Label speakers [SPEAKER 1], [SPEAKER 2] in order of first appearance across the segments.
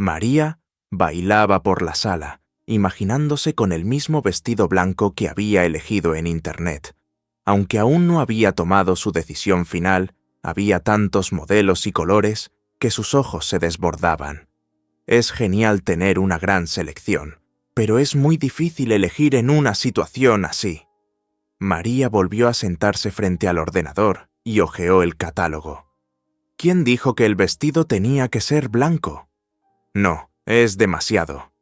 [SPEAKER 1] María bailaba por la sala, imaginándose con el mismo vestido blanco que había elegido en Internet. Aunque aún no había tomado su decisión final, había tantos modelos y colores que sus ojos se desbordaban. Es genial tener una gran selección, pero es muy difícil elegir en una situación así. María volvió a sentarse frente al ordenador y hojeó el catálogo. ¿Quién dijo que el vestido tenía que ser blanco? No, es demasiado.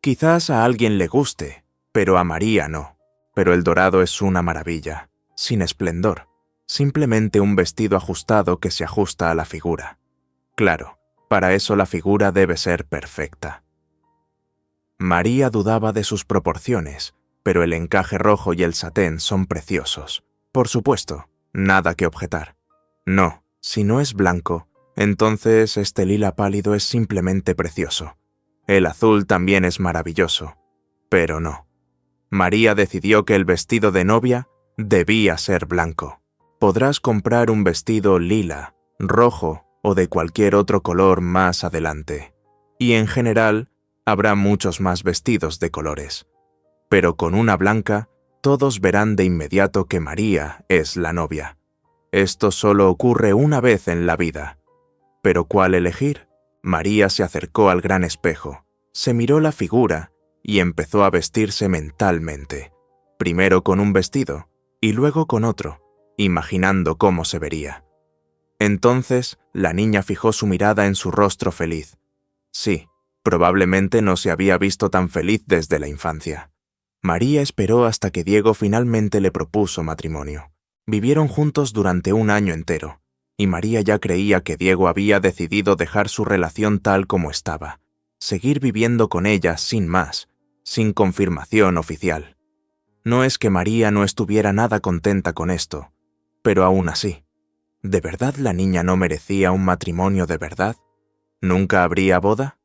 [SPEAKER 1] Quizás a alguien le guste, pero a María no. Pero el dorado es una maravilla, sin esplendor, simplemente un vestido ajustado que se ajusta a la figura. Claro, para eso la figura debe ser perfecta. María dudaba de sus proporciones, pero el encaje rojo y el satén son preciosos. Por supuesto, nada que objetar. No, si no es blanco, entonces este lila pálido es simplemente precioso. El azul también es maravilloso, pero no. María decidió que el vestido de novia debía ser blanco. Podrás comprar un vestido lila, rojo o de cualquier otro color más adelante. Y en general, habrá muchos más vestidos de colores. Pero con una blanca, todos verán de inmediato que María es la novia. Esto solo ocurre una vez en la vida. ¿Pero cuál elegir? María se acercó al gran espejo, se miró la figura y empezó a vestirse mentalmente, primero con un vestido y luego con otro, imaginando cómo se vería. Entonces, la niña fijó su mirada en su rostro feliz. Sí, probablemente no se había visto tan feliz desde la infancia. María esperó hasta que Diego finalmente le propuso matrimonio. Vivieron juntos durante un año entero, y María ya creía que Diego había decidido dejar su relación tal como estaba, seguir viviendo con ella sin más, sin confirmación oficial. No es que María no estuviera nada contenta con esto, pero aún así, ¿de verdad la niña no merecía un matrimonio de verdad? ¿Nunca habría boda?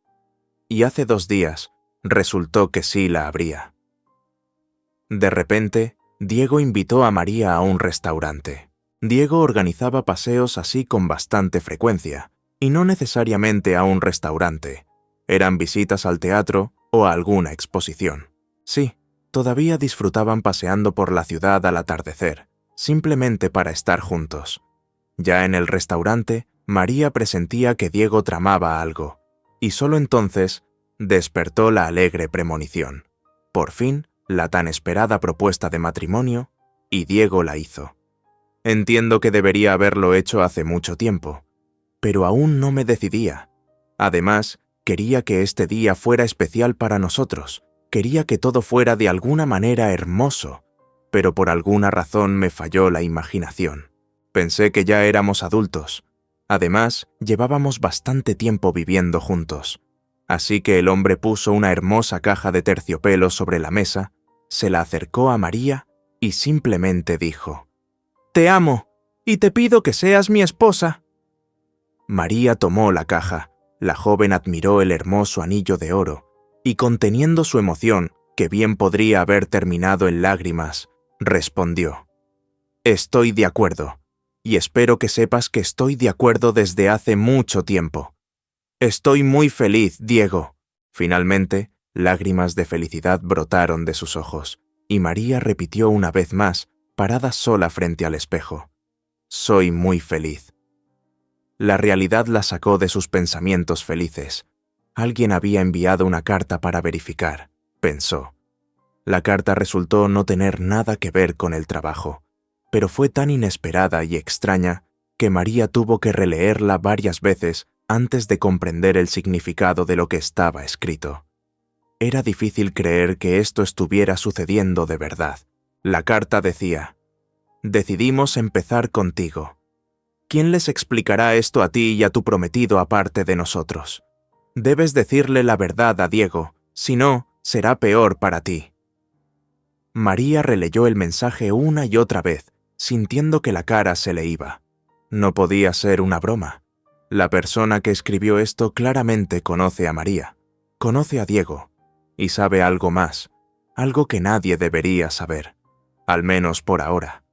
[SPEAKER 1] Y hace 2 días resultó que sí la habría. De repente, Diego invitó a María a un restaurante. Diego organizaba paseos así con bastante frecuencia, y no necesariamente a un restaurante. Eran visitas al teatro o a alguna exposición. Sí, todavía disfrutaban paseando por la ciudad al atardecer, simplemente para estar juntos. Ya en el restaurante, María presentía que Diego tramaba algo, y solo entonces despertó la alegre premonición. Por fin, la tan esperada propuesta de matrimonio, y Diego la hizo. Entiendo que debería haberlo hecho hace mucho tiempo, pero aún no me decidía. Además, quería que este día fuera especial para nosotros, quería que todo fuera de alguna manera hermoso, pero por alguna razón me falló la imaginación. Pensé que ya éramos adultos. Además, llevábamos bastante tiempo viviendo juntos. Así que el hombre puso una hermosa caja de terciopelo sobre la mesa, se la acercó a María y simplemente dijo: «Te amo, y te pido que seas mi esposa». María tomó la caja, la joven admiró el hermoso anillo de oro, y conteniendo su emoción, que bien podría haber terminado en lágrimas, respondió: «Estoy de acuerdo, y espero que sepas que estoy de acuerdo desde hace mucho tiempo. Estoy muy feliz, Diego». Finalmente, lágrimas de felicidad brotaron de sus ojos, y María repitió una vez más, parada sola frente al espejo: «Soy muy feliz». La realidad la sacó de sus pensamientos felices. Alguien había enviado una carta para verificar, pensó. La carta resultó no tener nada que ver con el trabajo, pero fue tan inesperada y extraña que María tuvo que releerla varias veces antes de comprender el significado de lo que estaba escrito. Era difícil creer que esto estuviera sucediendo de verdad. La carta decía: «Decidimos empezar contigo. ¿Quién les explicará esto a ti y a tu prometido aparte de nosotros? Debes decirle la verdad a Diego, si no, será peor para ti». María releyó el mensaje una y otra vez, sintiendo que la cara se le iba. No podía ser una broma. La persona que escribió esto claramente conoce a María, conoce a Diego, y sabe algo más, algo que nadie debería saber, al menos por ahora.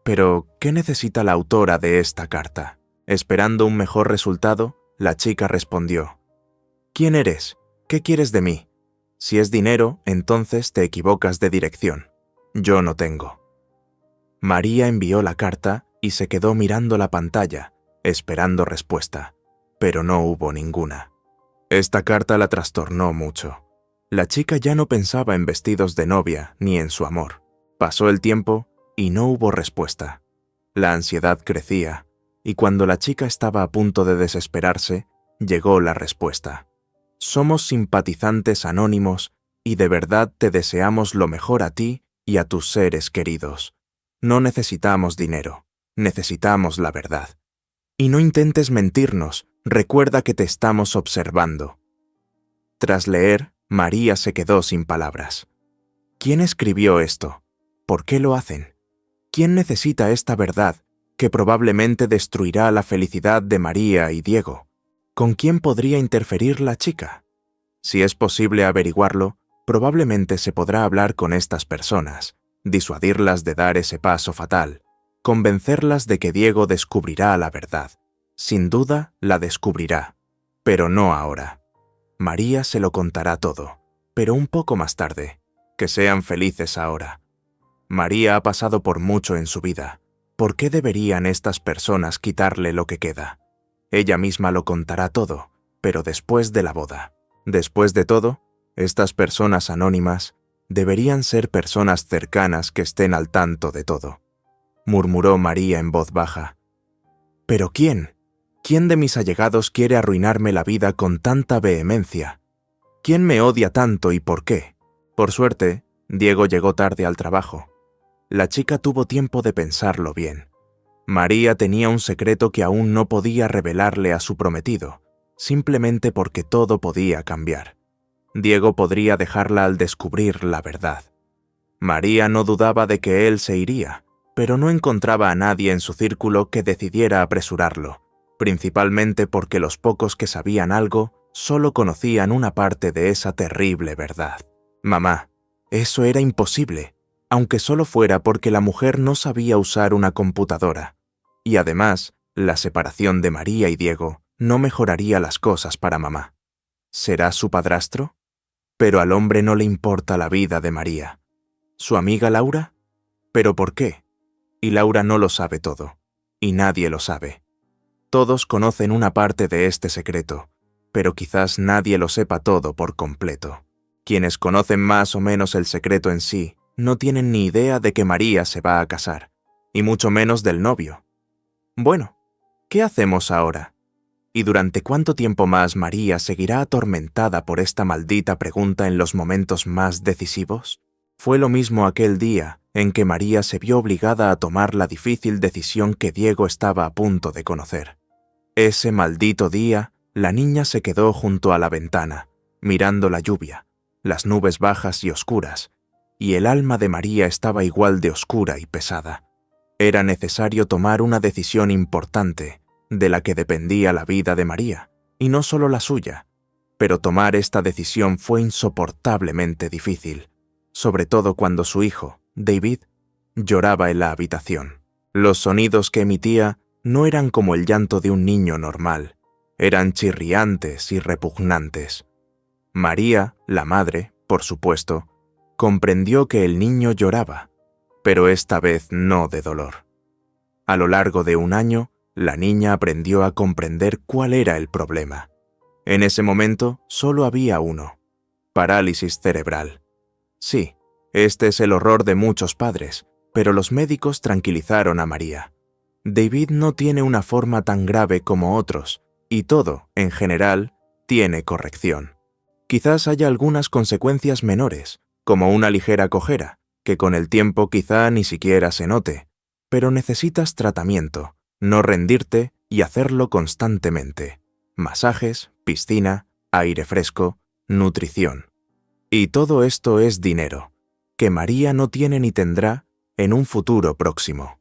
[SPEAKER 1] Pero, ¿qué necesita la autora de esta carta? Esperando un mejor resultado, la chica respondió: ¿Quién eres? ¿Qué quieres de mí? Si es dinero, entonces te equivocas de dirección. Yo no tengo. María envió la carta y se quedó mirando la pantalla, esperando respuesta, pero no hubo ninguna. Esta carta la trastornó mucho. La chica ya no pensaba en vestidos de novia ni en su amor. Pasó el tiempo y no hubo respuesta. La ansiedad crecía, y cuando la chica estaba a punto de desesperarse, llegó la respuesta. Somos simpatizantes anónimos y de verdad te deseamos lo mejor a ti y a tus seres queridos. No necesitamos dinero, necesitamos la verdad. Y no intentes mentirnos, recuerda que te estamos observando. Tras leer, María se quedó sin palabras. ¿Quién escribió esto? ¿Por qué lo hacen? ¿Quién necesita esta verdad que probablemente destruirá la felicidad de María y Diego? ¿Con quién podría interferir la chica? Si es posible averiguarlo, probablemente se podrá hablar con estas personas, disuadirlas de dar ese paso fatal, convencerlas de que Diego descubrirá la verdad. Sin duda, la descubrirá, pero no ahora. María se lo contará todo, pero un poco más tarde. Que sean felices ahora. María ha pasado por mucho en su vida. ¿Por qué deberían estas personas quitarle lo que queda? Ella misma lo contará todo, pero después de la boda. Después de todo, estas personas anónimas deberían ser personas cercanas que estén al tanto de todo. Murmuró María en voz baja. ¿Pero quién? ¿Quién de mis allegados quiere arruinarme la vida con tanta vehemencia? ¿Quién me odia tanto y por qué? Por suerte, Diego llegó tarde al trabajo. La chica tuvo tiempo de pensarlo bien. María tenía un secreto que aún no podía revelarle a su prometido, simplemente porque todo podía cambiar. Diego podría dejarla al descubrir la verdad. María no dudaba de que él se iría, pero no encontraba a nadie en su círculo que decidiera apresurarlo, principalmente porque los pocos que sabían algo solo conocían una parte de esa terrible verdad. Mamá, eso era imposible, aunque solo fuera porque la mujer no sabía usar una computadora. Y además, la separación de María y Diego no mejoraría las cosas para mamá. ¿Será su padrastro? Pero al hombre no le importa la vida de María. ¿Su amiga Laura? ¿Pero por qué? Y Laura no lo sabe todo, y nadie lo sabe. Todos conocen una parte de este secreto, pero quizás nadie lo sepa todo por completo. Quienes conocen más o menos el secreto en sí no tienen ni idea de que María se va a casar, y mucho menos del novio. Bueno, ¿qué hacemos ahora? ¿Y durante cuánto tiempo más María seguirá atormentada por esta maldita pregunta en los momentos más decisivos? Fue lo mismo aquel día en que María se vio obligada a tomar la difícil decisión que Diego estaba a punto de conocer. Ese maldito día, la niña se quedó junto a la ventana, mirando la lluvia, las nubes bajas y oscuras, y el alma de María estaba igual de oscura y pesada. Era necesario tomar una decisión importante, de la que dependía la vida de María, y no solo la suya. Pero tomar esta decisión fue insoportablemente difícil, sobre todo cuando su hijo, David, lloraba en la habitación. Los sonidos que emitía no eran como el llanto de un niño normal, eran chirriantes y repugnantes. María, la madre, por supuesto, comprendió que el niño lloraba, pero esta vez no de dolor. A lo largo de un año, la niña aprendió a comprender cuál era el problema. En ese momento solo había uno: parálisis cerebral. Sí, este es el horror de muchos padres, pero los médicos tranquilizaron a María. David no tiene una forma tan grave como otros, y todo, en general, tiene corrección. Quizás haya algunas consecuencias menores, como una ligera cojera, que con el tiempo quizá ni siquiera se note, pero necesitas tratamiento, no rendirte y hacerlo constantemente. Masajes, piscina, aire fresco, nutrición. Y todo esto es dinero, que María no tiene ni tendrá en un futuro próximo.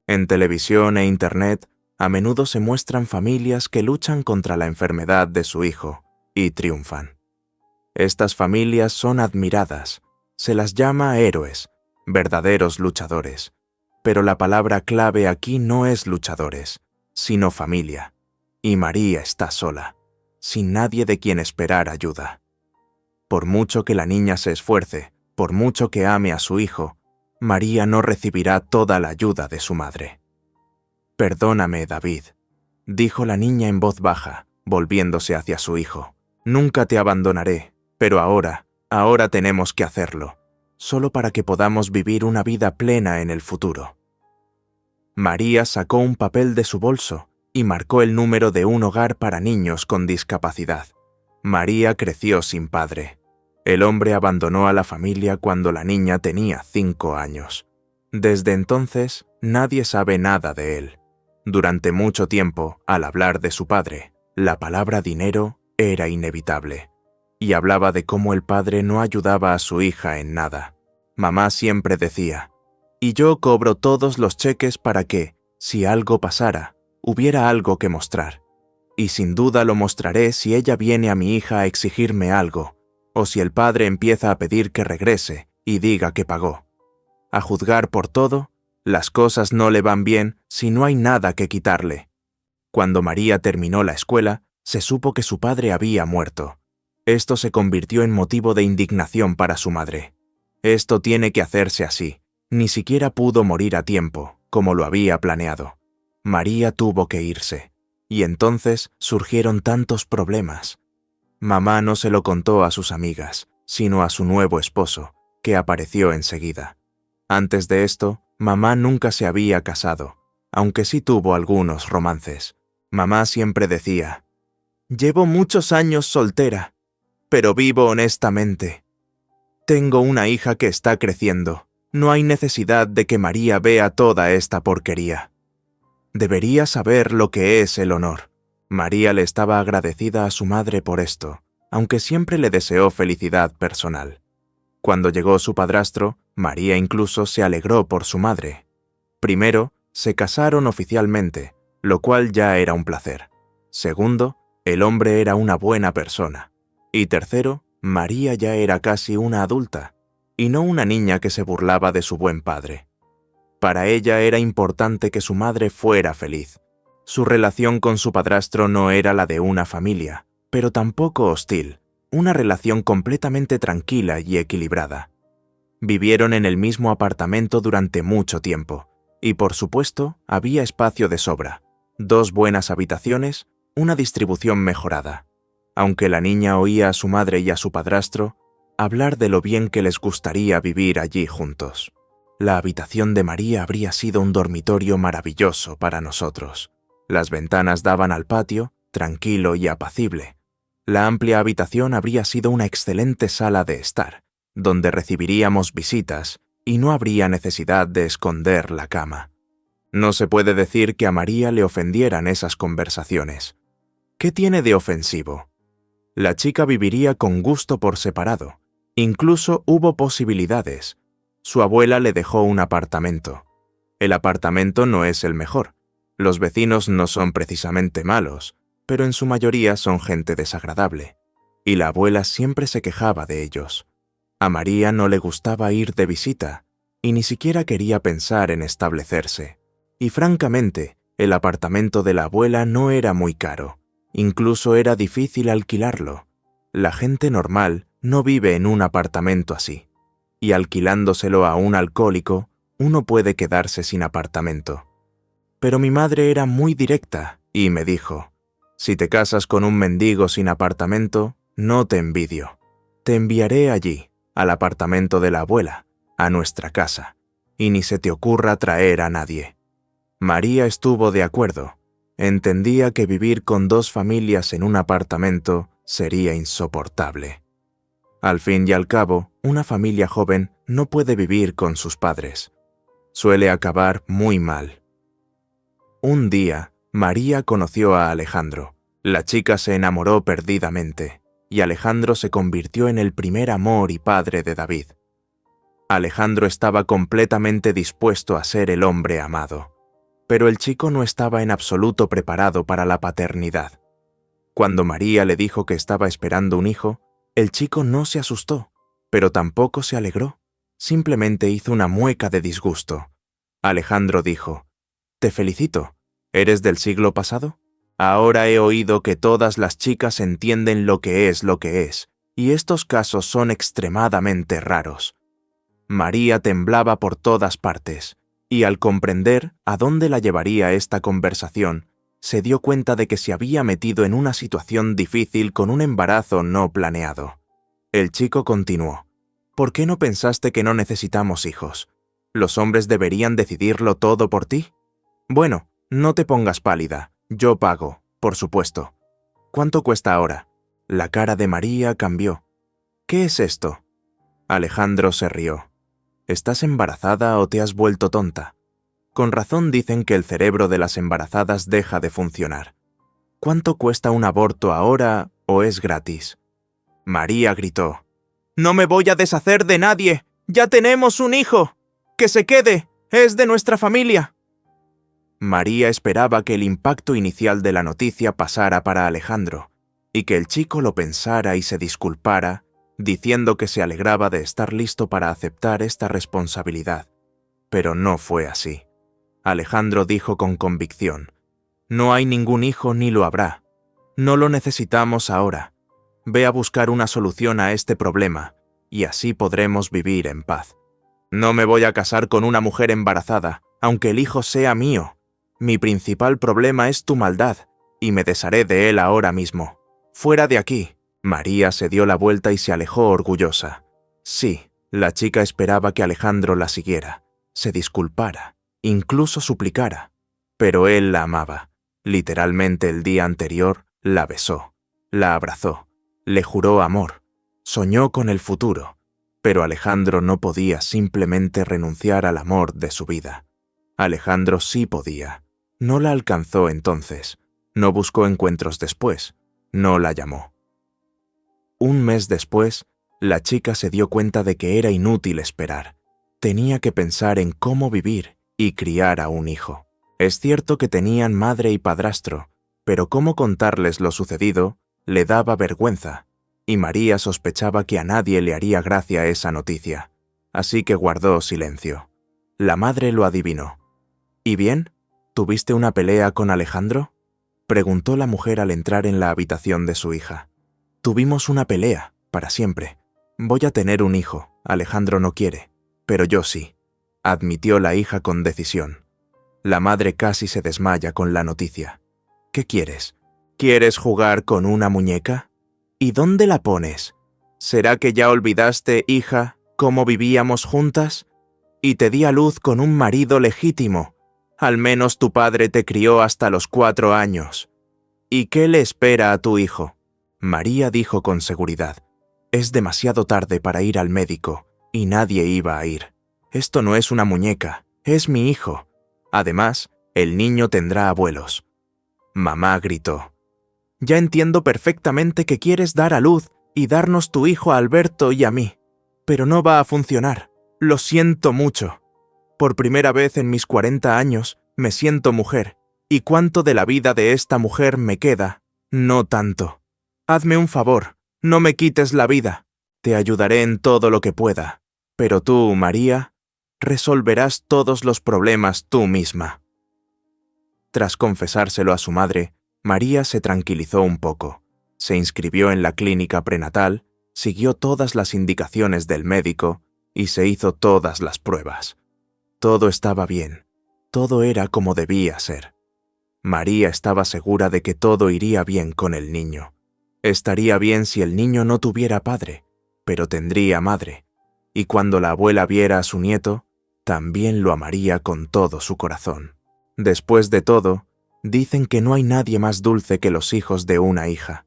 [SPEAKER 1] En televisión e internet, a menudo se muestran familias que luchan contra la enfermedad de su hijo y triunfan. Estas familias son admiradas, se las llama héroes, verdaderos luchadores, pero la palabra clave aquí no es luchadores, sino familia, y María está sola. sin nadie de quien esperar ayuda. Por mucho que la niña se esfuerce, por mucho que ame a su hijo, María no recibirá toda la ayuda de su madre. «Perdóname, David», dijo la niña en voz baja, volviéndose hacia su hijo. «Nunca te abandonaré, pero ahora tenemos que hacerlo, solo para que podamos vivir una vida plena en el futuro». María sacó un papel de su bolso y marcó el número de un hogar para niños con discapacidad. María creció sin padre. El hombre abandonó a la familia cuando la niña tenía 5 años. Desde entonces, nadie sabe nada de él. Durante mucho tiempo, al hablar de su padre, la palabra dinero era inevitable. Y hablaba de cómo el padre no ayudaba a su hija en nada. Mamá siempre decía: «Y yo cobro todos los cheques para que, si algo pasara, hubiera algo que mostrar. Y sin duda lo mostraré si ella viene a mi hija a exigirme algo, o si el padre empieza a pedir que regrese y diga que pagó. A juzgar por todo, las cosas no le van bien si no hay nada que quitarle». Cuando María terminó la escuela, se supo que su padre había muerto. Esto se convirtió en motivo de indignación para su madre. Esto tiene que hacerse así. Ni siquiera pudo morir a tiempo, como lo había planeado. María tuvo que irse. Y entonces surgieron tantos problemas. Mamá no se lo contó a sus amigas, sino a su nuevo esposo, que apareció enseguida. Antes de esto, mamá nunca se había casado, aunque sí tuvo algunos romances. Mamá siempre decía: «Llevo muchos años soltera, pero vivo honestamente. Tengo una hija que está creciendo. No hay necesidad de que María vea toda esta porquería. Debería saber lo que es el honor». María le estaba agradecida a su madre por esto, aunque siempre le deseó felicidad personal. Cuando llegó su padrastro, María incluso se alegró por su madre. Primero, se casaron oficialmente, lo cual ya era un placer. Segundo, el hombre era una buena persona. Y tercero, María ya era casi una adulta, y no una niña que se burlaba de su buen padre. Para ella era importante que su madre fuera feliz. Su relación con su padrastro no era la de una familia, pero tampoco hostil, una relación completamente tranquila y equilibrada. Vivieron en el mismo apartamento durante mucho tiempo, y por supuesto había espacio de sobra, 2 buenas habitaciones, una distribución mejorada. Aunque la niña oía a su madre y a su padrastro hablar de lo bien que les gustaría vivir allí juntos. La habitación de María habría sido un dormitorio maravilloso para nosotros. Las ventanas daban al patio, tranquilo y apacible. La amplia habitación habría sido una excelente sala de estar, donde recibiríamos visitas y no habría necesidad de esconder la cama. No se puede decir que a María le ofendieran esas conversaciones. ¿Qué tiene de ofensivo? La chica viviría con gusto por separado. Incluso hubo posibilidades. Su abuela le dejó un apartamento. El apartamento no es el mejor. Los vecinos no son precisamente malos, pero en su mayoría son gente desagradable. Y la abuela siempre se quejaba de ellos. A María no le gustaba ir de visita, y ni siquiera quería pensar en establecerse. Y francamente, el apartamento de la abuela no era muy caro. Incluso era difícil alquilarlo. La gente normal no vive en un apartamento así. Y alquilándoselo a un alcohólico, uno puede quedarse sin apartamento. Pero mi madre era muy directa y me dijo: «Si te casas con un mendigo sin apartamento, no te envidio. Te enviaré allí, al apartamento de la abuela, a nuestra casa, y ni se te ocurra traer a nadie». María estuvo de acuerdo. Entendía que vivir con 2 familias en un apartamento sería insoportable. Al fin y al cabo, una familia joven no puede vivir con sus padres. Suele acabar muy mal. Un día, María conoció a Alejandro. La chica se enamoró perdidamente, y Alejandro se convirtió en el primer amor y padre de David. Alejandro estaba completamente dispuesto a ser el hombre amado, pero el chico no estaba en absoluto preparado para la paternidad. Cuando María le dijo que estaba esperando un hijo, el chico no se asustó, pero tampoco se alegró. Simplemente hizo una mueca de disgusto. Alejandro dijo: «Te felicito. ¿Eres del siglo pasado?». Ahora he oído que todas las chicas entienden lo que es, y estos casos son extremadamente raros. María temblaba por todas partes, y al comprender a dónde la llevaría esta conversación, se dio cuenta de que se había metido en una situación difícil con un embarazo no planeado. El chico continuó: ¿Por qué no pensaste que no necesitamos hijos? ¿Los hombres deberían decidirlo todo por ti? Bueno, no te pongas pálida. Yo pago, por supuesto. ¿Cuánto cuesta ahora? La cara de María cambió. ¿Qué es esto? Alejandro se rió. ¿Estás embarazada o te has vuelto tonta? Con razón dicen que el cerebro de las embarazadas deja de funcionar. ¿Cuánto cuesta un aborto ahora o es gratis? María gritó: «¡No me voy a deshacer de nadie! ¡Ya tenemos un hijo! ¡Que se quede! ¡Es de nuestra familia!». María esperaba que el impacto inicial de la noticia pasara para Alejandro, y que el chico lo pensara y se disculpara, diciendo que se alegraba de estar listo para aceptar esta responsabilidad. Pero no fue así. Alejandro dijo con convicción: «No hay ningún hijo ni lo habrá. No lo necesitamos ahora. Ve a buscar una solución a este problema, y así podremos vivir en paz. No me voy a casar con una mujer embarazada, aunque el hijo sea mío. Mi principal problema es tu maldad, y me desharé de él ahora mismo. ¡Fuera de aquí!». María se dio la vuelta y se alejó orgullosa. Sí, la chica esperaba que Alejandro la siguiera, se disculpara, incluso suplicara. Pero él la amaba. Literalmente el día anterior la besó, la abrazó, le juró amor, soñó con el futuro. Pero Alejandro no podía simplemente renunciar al amor de su vida. Alejandro sí podía. No la alcanzó entonces, no buscó encuentros después, no la llamó. Un mes después, la chica se dio cuenta de que era inútil esperar. Tenía que pensar en cómo vivir y criar a un hijo. Es cierto que tenían madre y padrastro, pero cómo contarles lo sucedido le daba vergüenza, y María sospechaba que a nadie le haría gracia esa noticia, así que guardó silencio. La madre lo adivinó. «¿Y bien? ¿Tuviste una pelea con Alejandro?», preguntó la mujer al entrar en la habitación de su hija. «Tuvimos una pelea, para siempre. Voy a tener un hijo, Alejandro no quiere, pero yo sí», admitió la hija con decisión. La madre casi se desmaya con la noticia. «¿Qué quieres? ¿Quieres jugar con una muñeca? ¿Y dónde la pones? ¿Será que ya olvidaste, hija, cómo vivíamos juntas? Y te di a luz con un marido legítimo. Al menos tu padre te crió hasta los 4 años. ¿Y qué le espera a tu hijo?». María dijo con seguridad: «Es demasiado tarde para ir al médico, y nadie iba a ir. Esto no es una muñeca, es mi hijo. Además, el niño tendrá abuelos». Mamá gritó: «Ya entiendo perfectamente que quieres dar a luz y darnos tu hijo a Alberto y a mí, pero no va a funcionar. Lo siento mucho. Por primera vez en mis 40 años me siento mujer, y cuánto de la vida de esta mujer me queda, no tanto. Hazme un favor, no me quites la vida. Te ayudaré en todo lo que pueda, pero tú, María, resolverás todos los problemas tú misma». Tras confesárselo a su madre, María se tranquilizó un poco. Se inscribió en la clínica prenatal, siguió todas las indicaciones del médico y se hizo todas las pruebas. Todo estaba bien, todo era como debía ser. María estaba segura de que todo iría bien con el niño. Estaría bien si el niño no tuviera padre, pero tendría madre, y cuando la abuela viera a su nieto, también lo amaría con todo su corazón. Después de todo, dicen que no hay nadie más dulce que los hijos de una hija.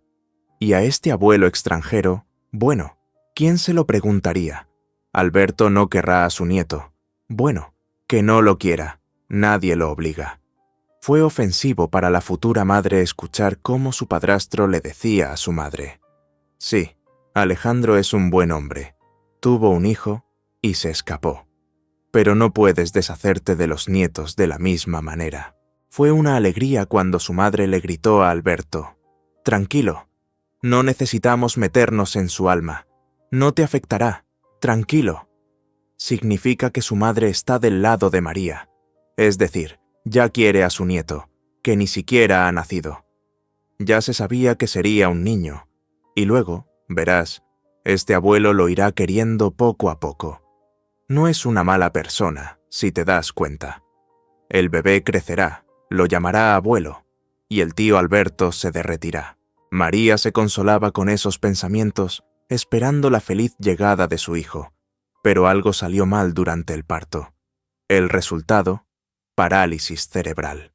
[SPEAKER 1] Y a este abuelo extranjero, bueno, ¿quién se lo preguntaría? Alberto no querrá a su nieto. Bueno, que no lo quiera, nadie lo obliga. Fue ofensivo para la futura madre escuchar cómo su padrastro le decía a su madre: «Sí, Alejandro es un buen hombre. Tuvo un hijo y se escapó. Pero no puedes deshacerte de los nietos de la misma manera». Fue una alegría cuando su madre le gritó a Alberto: «Tranquilo, no necesitamos meternos en su alma. No te afectará, tranquilo». Significa que su madre está del lado de María. Es decir, ya quiere a su nieto, que ni siquiera ha nacido. Ya se sabía que sería un niño, y luego, verás, este abuelo lo irá queriendo poco a poco. No es una mala persona, si te das cuenta. El bebé crecerá, lo llamará abuelo, y el tío Alberto se derretirá. María se consolaba con esos pensamientos, esperando la feliz llegada de su hijo, pero algo salió mal durante el parto. El resultado, parálisis cerebral.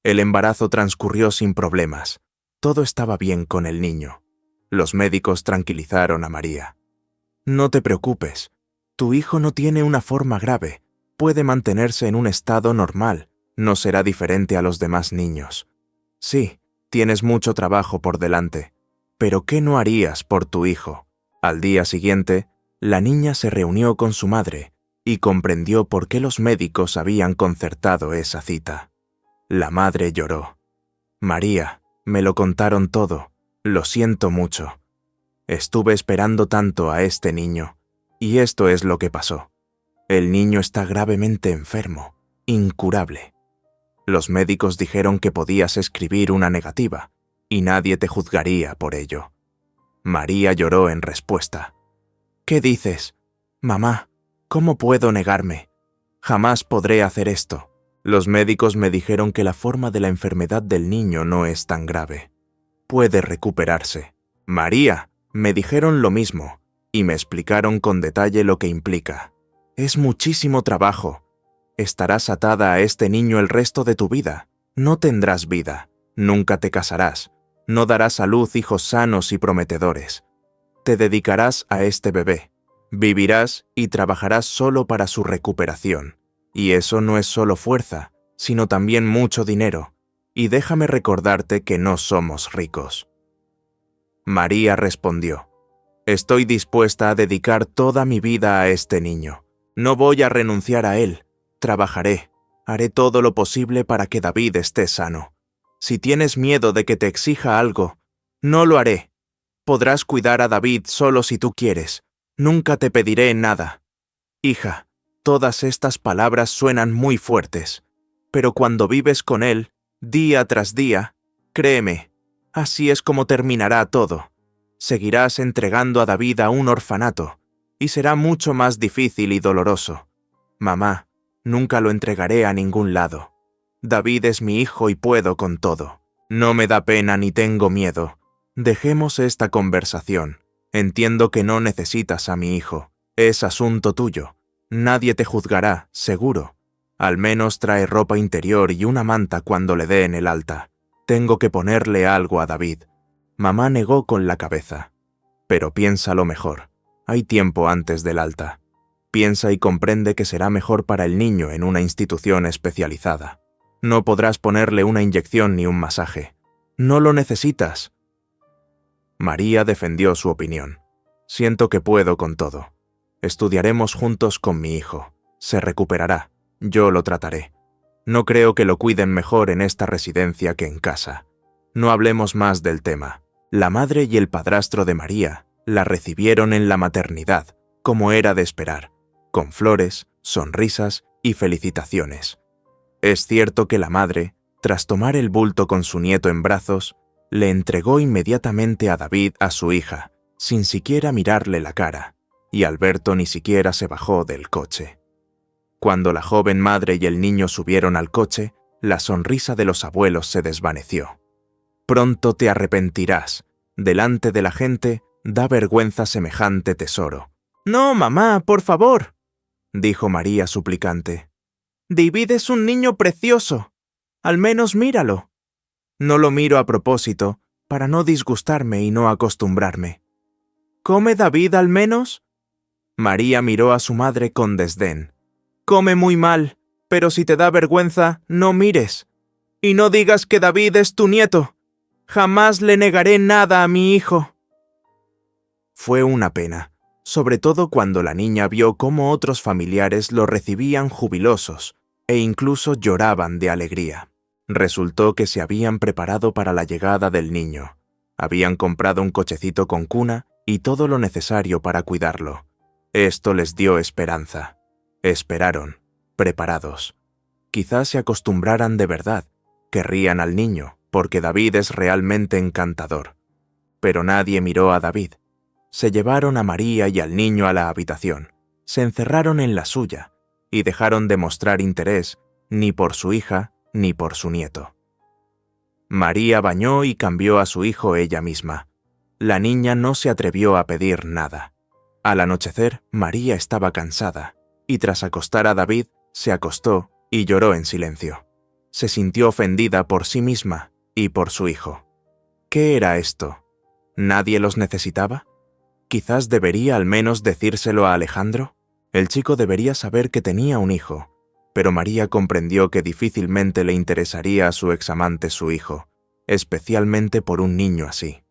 [SPEAKER 1] El embarazo transcurrió sin problemas. Todo estaba bien con el niño. Los médicos tranquilizaron a María. No te preocupes, tu hijo no tiene una forma grave, puede mantenerse en un estado normal, no será diferente a los demás niños. Sí, tienes mucho trabajo por delante, pero ¿qué no harías por tu hijo? Al día siguiente, la niña se reunió con su madre y comprendió por qué los médicos habían concertado esa cita. La madre lloró. María, me lo contaron todo, lo siento mucho. Estuve esperando tanto a este niño, y esto es lo que pasó. El niño está gravemente enfermo, incurable. Los médicos dijeron que podías escribir una negativa, y nadie te juzgaría por ello. María lloró en respuesta. ¿Qué dices? Mamá, ¿cómo puedo negarme? Jamás podré hacer esto. Los médicos me dijeron que la forma de la enfermedad del niño no es tan grave. Puede recuperarse. María, me dijeron lo mismo, y me explicaron con detalle lo que implica. Es muchísimo trabajo. Estarás atada a este niño el resto de tu vida. No tendrás vida. Nunca te casarás. No darás a luz hijos sanos y prometedores. Te dedicarás a este bebé. Vivirás y trabajarás solo para su recuperación. Y eso no es solo fuerza, sino también mucho dinero. Y déjame recordarte que no somos ricos. María respondió: Estoy dispuesta a dedicar toda mi vida a este niño. No voy a renunciar a él. Trabajaré. Haré todo lo posible para que David esté sano. Si tienes miedo de que te exija algo, no lo haré. Podrás cuidar a David solo si tú quieres. Nunca te pediré nada. Hija, todas estas palabras suenan muy fuertes, pero cuando vives con él, día tras día, créeme, así es como terminará todo. Seguirás entregando a David a un orfanato, y será mucho más difícil y doloroso. Mamá, nunca lo entregaré a ningún lado. David es mi hijo y puedo con todo. No me da pena ni tengo miedo. Dejemos esta conversación. Entiendo que no necesitas a mi hijo. Es asunto tuyo. Nadie te juzgará, seguro. Al menos trae ropa interior y una manta cuando le den el alta. Tengo que ponerle algo a David. Mamá negó con la cabeza. Pero piénsalo mejor. Hay tiempo antes del alta. Piensa y comprende que será mejor para el niño en una institución especializada. No podrás ponerle una inyección ni un masaje. No lo necesitas. María defendió su opinión. Siento que puedo con todo. Estudiaremos juntos con mi hijo. Se recuperará. Yo lo trataré. No creo que lo cuiden mejor en esta residencia que en casa. No hablemos más del tema. La madre y el padrastro de María la recibieron en la maternidad, como era de esperar, con flores, sonrisas y felicitaciones. Es cierto que la madre, tras tomar el bulto con su nieto en brazos, le entregó inmediatamente a David a su hija, sin siquiera mirarle la cara, y Alberto ni siquiera se bajó del coche. Cuando la joven madre y el niño subieron al coche, la sonrisa de los abuelos se desvaneció. Pronto te arrepentirás. Delante de la gente da vergüenza semejante tesoro. «No, mamá, por favor», dijo María suplicante. «David es un niño precioso. Al menos míralo». «No lo miro a propósito, para no disgustarme y no acostumbrarme». «¿Come David al menos?» María miró a su madre con desdén. «Come muy mal, pero si te da vergüenza, no mires. Y no digas que David es tu nieto. Jamás le negaré nada a mi hijo». Fue una pena, sobre todo cuando la niña vio cómo otros familiares lo recibían jubilosos e incluso lloraban de alegría. Resultó que se habían preparado para la llegada del niño. Habían comprado un cochecito con cuna y todo lo necesario para cuidarlo. Esto les dio esperanza. Esperaron, preparados. Quizás se acostumbraran de verdad, querrían al niño, porque David es realmente encantador. Pero nadie miró a David. Se llevaron a María y al niño a la habitación, se encerraron en la suya y dejaron de mostrar interés ni por su hija ni por su nieto. María bañó y cambió a su hijo ella misma. La niña no se atrevió a pedir nada. Al anochecer, María estaba cansada, y tras acostar a David, se acostó y lloró en silencio. Se sintió ofendida por sí misma y por su hijo. ¿Qué era esto? ¿Nadie los necesitaba? Quizás debería al menos decírselo a Alejandro. El chico debería saber que tenía un hijo, pero María comprendió que difícilmente le interesaría a su examante su hijo, especialmente por un niño así.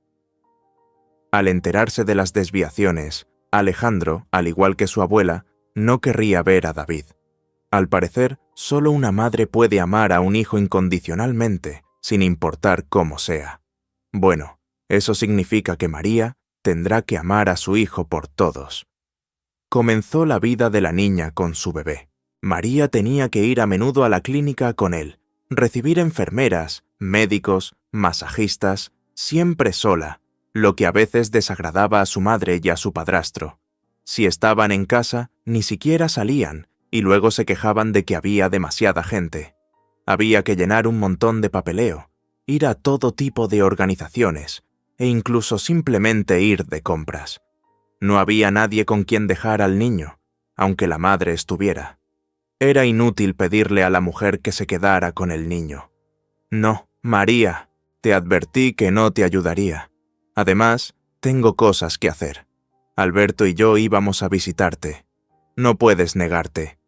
[SPEAKER 1] Al enterarse de las desviaciones, Alejandro, al igual que su abuela, no querría ver a David. Al parecer, solo una madre puede amar a un hijo incondicionalmente, sin importar cómo sea. Bueno, eso significa que María tendrá que amar a su hijo por todos. Comenzó la vida de la niña con su bebé. María tenía que ir a menudo a la clínica con él, recibir enfermeras, médicos, masajistas, siempre sola, lo que a veces desagradaba a su madre y a su padrastro. Si estaban en casa, ni siquiera salían, y luego se quejaban de que había demasiada gente. Había que llenar un montón de papeleo, ir a todo tipo de organizaciones, e incluso simplemente ir de compras. No había nadie con quien dejar al niño, aunque la madre estuviera. Era inútil pedirle a la mujer que se quedara con el niño. No, María, te advertí que no te ayudaría. Además, tengo cosas que hacer. Alberto y yo íbamos a visitarte. No puedes negarte.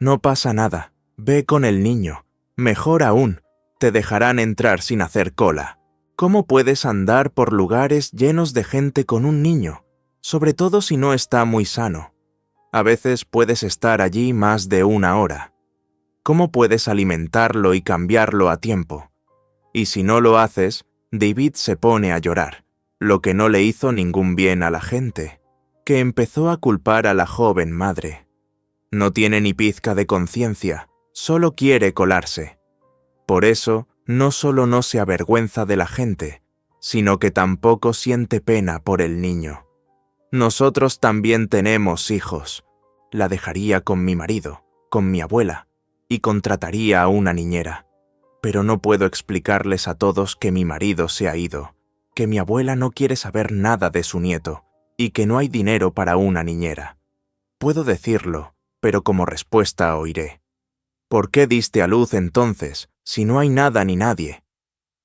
[SPEAKER 1] No pasa nada, ve con el niño. Mejor aún, te dejarán entrar sin hacer cola. ¿Cómo puedes andar por lugares llenos de gente con un niño, sobre todo si no está muy sano? A veces puedes estar allí más de una hora. ¿Cómo puedes alimentarlo y cambiarlo a tiempo? Y si no lo haces, David se pone a llorar, lo que no le hizo ningún bien a la gente, que empezó a culpar a la joven madre. No tiene ni pizca de conciencia, solo quiere colarse. Por eso, no solo no se avergüenza de la gente, sino que tampoco siente pena por el niño. Nosotros también tenemos hijos. La dejaría con mi marido, con mi abuela, y contrataría a una niñera. Pero no puedo explicarles a todos que mi marido se ha ido, que mi abuela no quiere saber nada de su nieto, y que no hay dinero para una niñera. Puedo decirlo, pero como respuesta oiré: ¿por qué diste a luz entonces, si no hay nada ni nadie?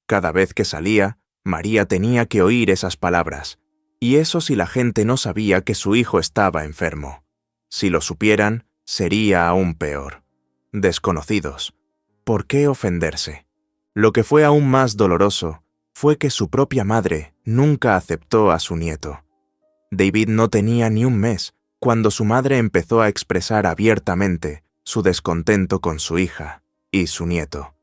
[SPEAKER 1] Cada vez que salía, María tenía que oír esas palabras, y eso si la gente no sabía que su hijo estaba enfermo. Si lo supieran, sería aún peor. Desconocidos. ¿Por qué ofenderse? Lo que fue aún más doloroso fue que su propia madre nunca aceptó a su nieto. David no tenía ni un mes cuando su madre empezó a expresar abiertamente su descontento con su hija y su nieto.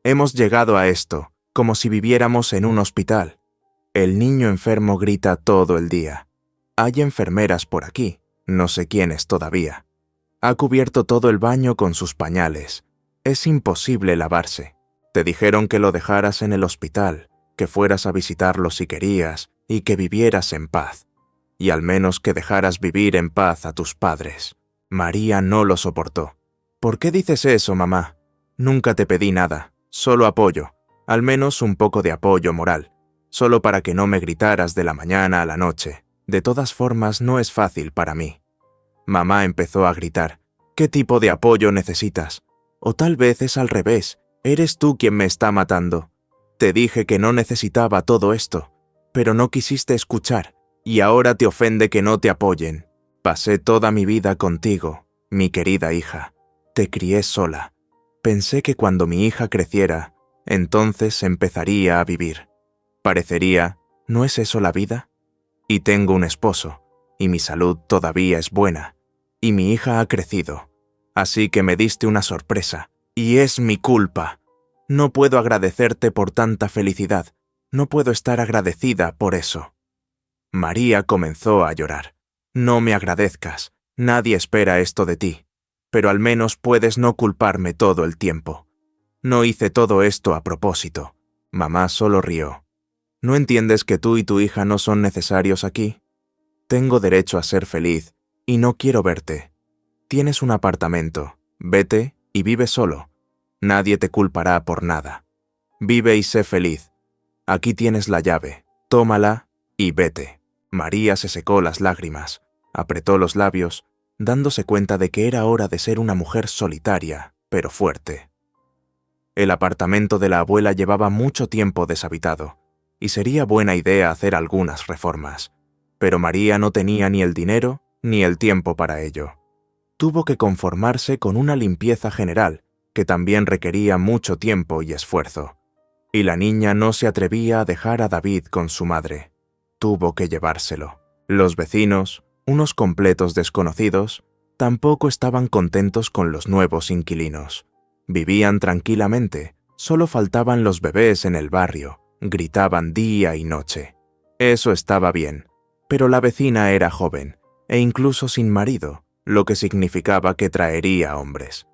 [SPEAKER 1] Hemos llegado a esto como si viviéramos en un hospital. El niño enfermo grita todo el día. Hay enfermeras por aquí, no sé quiénes todavía. Ha cubierto todo el baño con sus pañales. Es imposible lavarse. Te dijeron que lo dejaras en el hospital, que fueras a visitarlo si querías y que vivieras en paz. Y al menos que dejaras vivir en paz a tus padres. María no lo soportó. ¿Por qué dices eso, mamá? Nunca te pedí nada, solo apoyo, al menos un poco de apoyo moral, solo para que no me gritaras de la mañana a la noche. De todas formas, no es fácil para mí. Mamá empezó a gritar. ¿Qué tipo de apoyo necesitas? O tal vez es al revés, eres tú quien me está matando. Te dije que no necesitaba todo esto, pero no quisiste escuchar, y ahora te ofende que no te apoyen. Pasé toda mi vida contigo, mi querida hija. Te crié sola. Pensé que cuando mi hija creciera, entonces empezaría a vivir. Parecería, ¿no es eso la vida? Y tengo un esposo, y mi salud todavía es buena, y mi hija ha crecido. Así que me diste una sorpresa, y es mi culpa. No puedo agradecerte por tanta felicidad, no puedo estar agradecida por eso. María comenzó a llorar. No me agradezcas, nadie espera esto de ti, pero al menos puedes no culparme todo el tiempo. No hice todo esto a propósito. Mamá solo rió. ¿No entiendes que tú y tu hija no son necesarios aquí? Tengo derecho a ser feliz y no quiero verte. Tienes un apartamento, vete y vive solo. Nadie te culpará por nada. Vive y sé feliz. Aquí tienes la llave, tómala y vete. María se secó las lágrimas, apretó los labios, dándose cuenta de que era hora de ser una mujer solitaria, pero fuerte. El apartamento de la abuela llevaba mucho tiempo deshabitado, y sería buena idea hacer algunas reformas, pero María no tenía ni el dinero ni el tiempo para ello. Tuvo que conformarse con una limpieza general, que también requería mucho tiempo y esfuerzo, y la niña no se atrevía a dejar a David con su madre. Tuvo que llevárselo. Los vecinos, unos completos desconocidos, tampoco estaban contentos con los nuevos inquilinos. Vivían tranquilamente, solo faltaban los bebés en el barrio, gritaban día y noche. Eso estaba bien, pero la vecina era joven, e incluso sin marido, lo que significaba que traería hombres.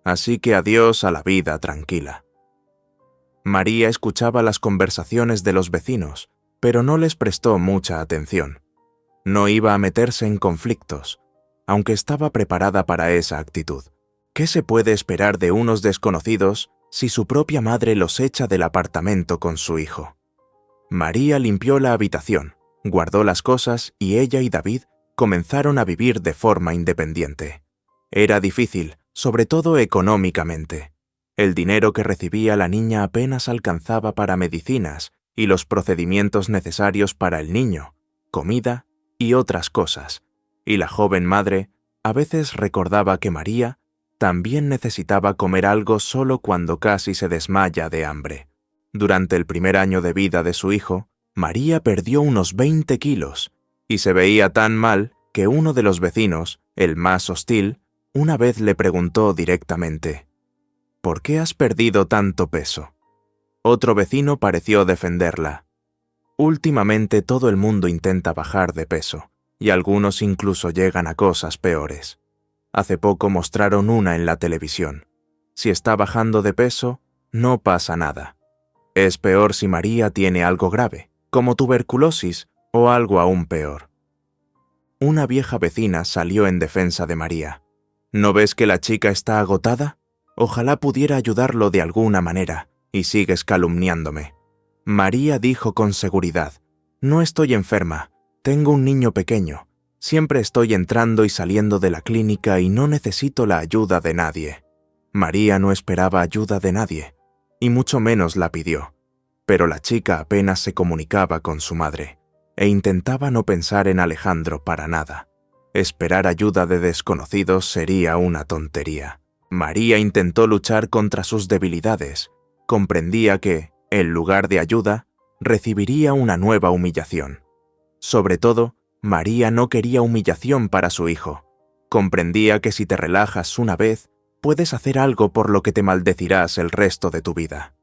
[SPEAKER 1] Así que adiós a la vida tranquila. María escuchaba las conversaciones de los vecinos, pero no les prestó mucha atención. No iba a meterse en conflictos, aunque estaba preparada para esa actitud. ¿Qué se puede esperar de unos desconocidos si su propia madre los echa del apartamento con su hijo? María limpió la habitación, guardó las cosas y ella y David comenzaron a vivir de forma independiente. Era difícil, sobre todo económicamente. El dinero que recibía la niña apenas alcanzaba para medicinas y los procedimientos necesarios para el niño, comida y otras cosas, y la joven madre a veces recordaba que María también necesitaba comer algo solo cuando casi se desmaya de hambre. Durante el primer año de vida de su hijo, María perdió unos 20 kilos y se veía tan mal que uno de los vecinos, el más hostil, una vez le preguntó directamente: ¿por qué has perdido tanto peso? Otro vecino pareció defenderla. Últimamente todo el mundo intenta bajar de peso, y algunos incluso llegan a cosas peores. Hace poco mostraron una en la televisión. Si está bajando de peso, no pasa nada. Es peor si María tiene algo grave, como tuberculosis o algo aún peor. Una vieja vecina salió en defensa de María. ¿No ves que la chica está agotada? Ojalá pudiera ayudarlo de alguna manera, y sigues calumniándome. María dijo con seguridad: no estoy enferma, tengo un niño pequeño, siempre estoy entrando y saliendo de la clínica y no necesito la ayuda de nadie. María no esperaba ayuda de nadie, y mucho menos la pidió, pero la chica apenas se comunicaba con su madre, e intentaba no pensar en Alejandro para nada. Esperar ayuda de desconocidos sería una tontería. María intentó luchar contra sus debilidades. Comprendía que, en lugar de ayuda, recibiría una nueva humillación. Sobre todo, María no quería humillación para su hijo. Comprendía que si te relajas una vez, puedes hacer algo por lo que te maldecirás el resto de tu vida.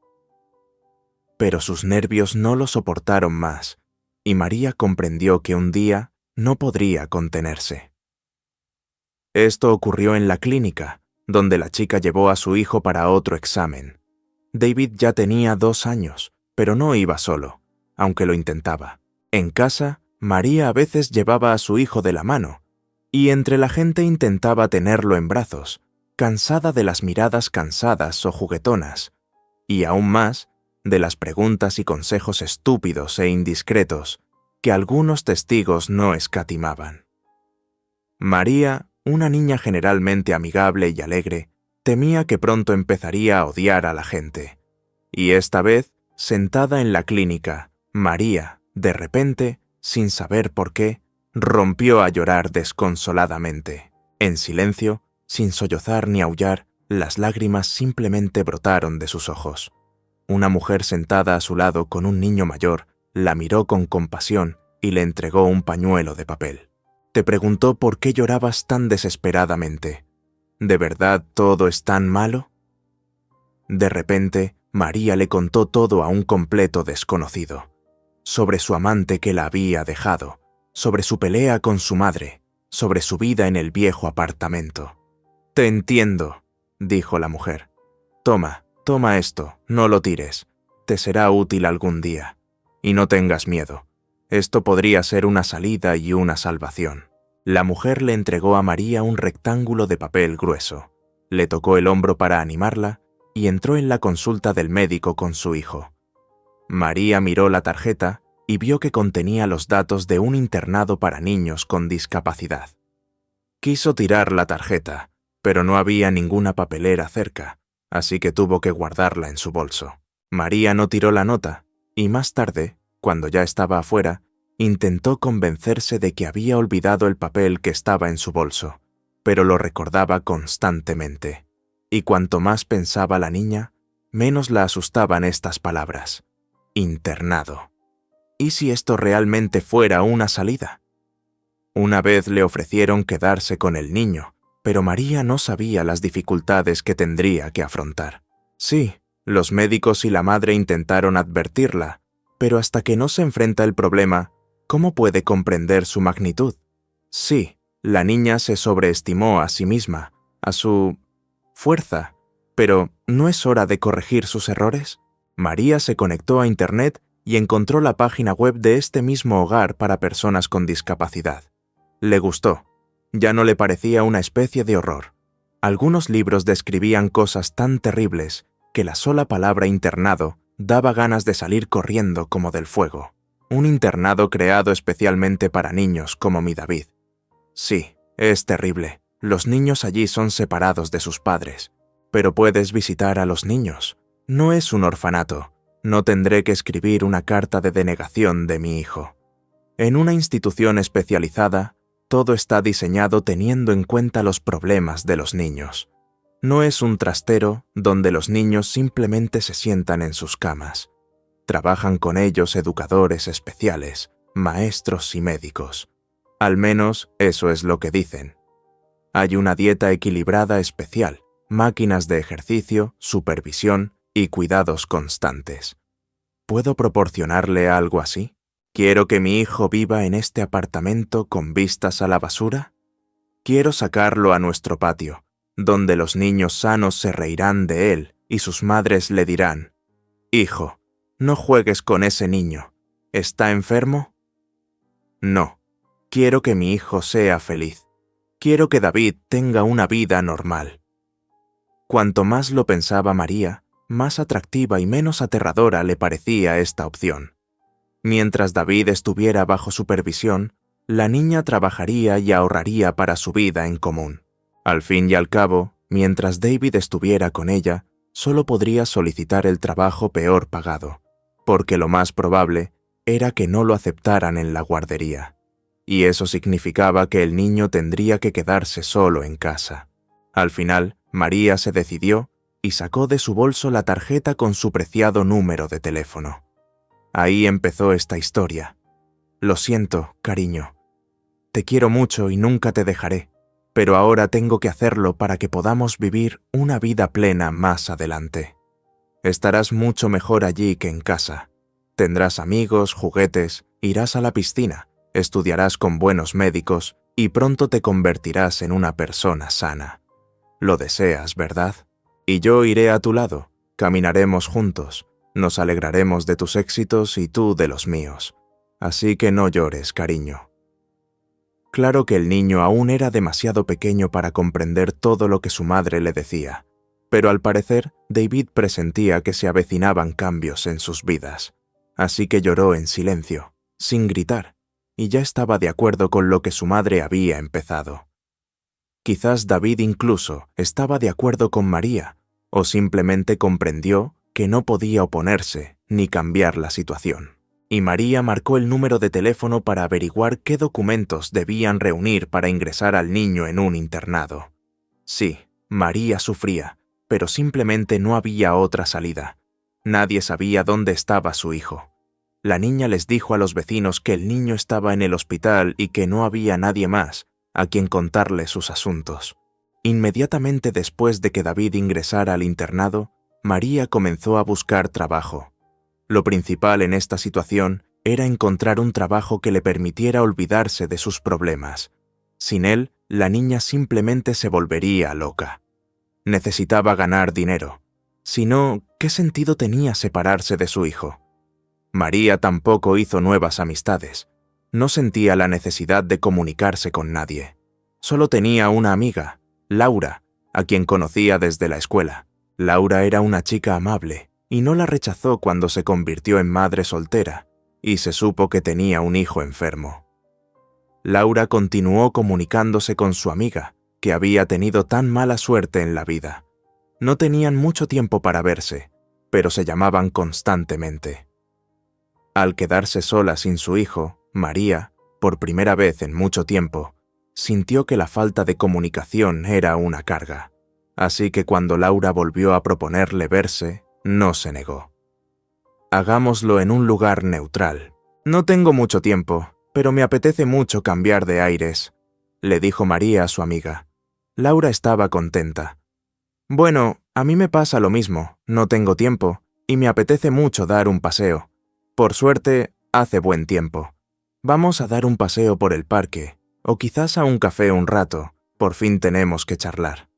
[SPEAKER 1] Pero sus nervios no lo soportaron más, y María comprendió que un día no podría contenerse. Esto ocurrió en la clínica, donde la chica llevó a su hijo para otro examen. David ya tenía 2 años, pero no iba solo, aunque lo intentaba. En casa, María a veces llevaba a su hijo de la mano, y entre la gente intentaba tenerlo en brazos, cansada de las miradas cansadas o juguetonas, y aún más de las preguntas y consejos estúpidos e indiscretos que algunos testigos no escatimaban. María, una niña generalmente amigable y alegre, temía que pronto empezaría a odiar a la gente. Y esta vez, sentada en la clínica, María, de repente, sin saber por qué, rompió a llorar desconsoladamente. En silencio, sin sollozar ni aullar, las lágrimas simplemente brotaron de sus ojos. Una mujer sentada a su lado con un niño mayor la miró con compasión y le entregó un pañuelo de papel. Te preguntó por qué llorabas tan desesperadamente. ¿De verdad todo es tan malo? De repente, María le contó todo a un completo desconocido. Sobre su amante que la había dejado, sobre su pelea con su madre, sobre su vida en el viejo apartamento. «Te entiendo», dijo la mujer. Toma esto, no lo tires. te será útil algún día. Y no tengas miedo. Esto podría ser una salida y una salvación. La mujer le entregó a María un rectángulo de papel grueso. Le tocó el hombro para animarla y entró en la consulta del médico con su hijo. María miró la tarjeta y vio que contenía los datos de un internado para niños con discapacidad. Quiso tirar la tarjeta, pero no había ninguna papelera cerca, así que tuvo que guardarla en su bolso. María no tiró la nota y más tarde, cuando ya estaba afuera, intentó convencerse de que había olvidado el papel que estaba en su bolso, pero lo recordaba constantemente. Y cuanto más pensaba la niña, menos la asustaban estas palabras. Internado. ¿Y si esto realmente fuera una salida? Una vez le ofrecieron quedarse con el niño, pero María no sabía las dificultades que tendría que afrontar. Sí, los médicos y la madre intentaron advertirla, pero hasta que no se enfrenta el problema, ¿cómo puede comprender su magnitud? Sí, la niña se sobreestimó a sí misma, a su fuerza, pero ¿no es hora de corregir sus errores? María se conectó a Internet y encontró la página web de este mismo hogar para personas con discapacidad. Le gustó. Ya no le parecía una especie de horror. Algunos libros describían cosas tan terribles que la sola palabra internado daba ganas de salir corriendo como del fuego. Un internado creado especialmente para niños como mi David. Sí, es terrible. Los niños allí son separados de sus padres. Pero puedes visitar a los niños. No es un orfanato. No tendré que escribir una carta de denegación de mi hijo. En una institución especializada, todo está diseñado teniendo en cuenta los problemas de los niños. No es un trastero donde los niños simplemente se sientan en sus camas. Trabajan con ellos educadores especiales, maestros y médicos. Al menos eso es lo que dicen. Hay una dieta equilibrada especial, máquinas de ejercicio, supervisión y cuidados constantes. ¿Puedo proporcionarle algo así? ¿Quiero que mi hijo viva en este apartamento con vistas a la basura? Quiero sacarlo a nuestro patio, donde los niños sanos se reirán de él y sus madres le dirán: «Hijo, no juegues con ese niño. ¿Está enfermo?» No, quiero que mi hijo sea feliz. Quiero que David tenga una vida normal. Cuanto más lo pensaba María, más atractiva y menos aterradora le parecía esta opción. Mientras David estuviera bajo supervisión, la niña trabajaría y ahorraría para su vida en común. Al fin y al cabo, mientras David estuviera con ella, solo podría solicitar el trabajo peor pagado, porque lo más probable era que no lo aceptaran en la guardería. Y eso significaba que el niño tendría que quedarse solo en casa. Al final, María se decidió y sacó de su bolso la tarjeta con su preciado número de teléfono. Ahí empezó esta historia. Lo siento, cariño. Te quiero mucho y nunca te dejaré, pero ahora tengo que hacerlo para que podamos vivir una vida plena más adelante. Estarás mucho mejor allí que en casa. Tendrás amigos, juguetes, irás a la piscina, estudiarás con buenos médicos y pronto te convertirás en una persona sana. Lo deseas, ¿verdad? Y yo iré a tu lado, caminaremos juntos. Nos alegraremos de tus éxitos y tú de los míos. Así que no llores, cariño. Claro que el niño aún era demasiado pequeño para comprender todo lo que su madre le decía, pero al parecer David presentía que se avecinaban cambios en sus vidas. Así que lloró en silencio, sin gritar, y ya estaba de acuerdo con lo que su madre había empezado. Quizás David incluso estaba de acuerdo con María, o simplemente comprendió que no podía oponerse ni cambiar la situación. Y María marcó el número de teléfono para averiguar qué documentos debían reunir para ingresar al niño en un internado. Sí, María sufría, pero simplemente no había otra salida. Nadie sabía dónde estaba su hijo. La niña les dijo a los vecinos que el niño estaba en el hospital y que no había nadie más a quien contarle sus asuntos. Inmediatamente después de que David ingresara al internado, María comenzó a buscar trabajo. Lo principal en esta situación era encontrar un trabajo que le permitiera olvidarse de sus problemas. Sin él, la niña simplemente se volvería loca. Necesitaba ganar dinero. Si no, ¿Qué sentido tenía separarse de su hijo? María tampoco hizo nuevas amistades. No sentía la necesidad de comunicarse con nadie. Solo tenía una amiga, Laura, a quien conocía desde la escuela. Laura era una chica amable y no la rechazó cuando se convirtió en madre soltera y se supo que tenía un hijo enfermo. Laura continuó comunicándose con su amiga, que había tenido tan mala suerte en la vida. No tenían mucho tiempo para verse, pero se llamaban constantemente. Al quedarse sola sin su hijo, María, por primera vez en mucho tiempo, sintió que la falta de comunicación era una carga. Así que cuando Laura volvió a proponerle verse, no se negó. Hagámoslo en un lugar neutral. No tengo mucho tiempo, pero me apetece mucho cambiar de aires, le dijo María a su amiga. Laura estaba contenta. Bueno, a mí me pasa lo mismo, no tengo tiempo, y me apetece mucho dar un paseo. Por suerte, hace buen tiempo. Vamos a dar un paseo por el parque, o quizás a un café un rato, por fin tenemos que charlar.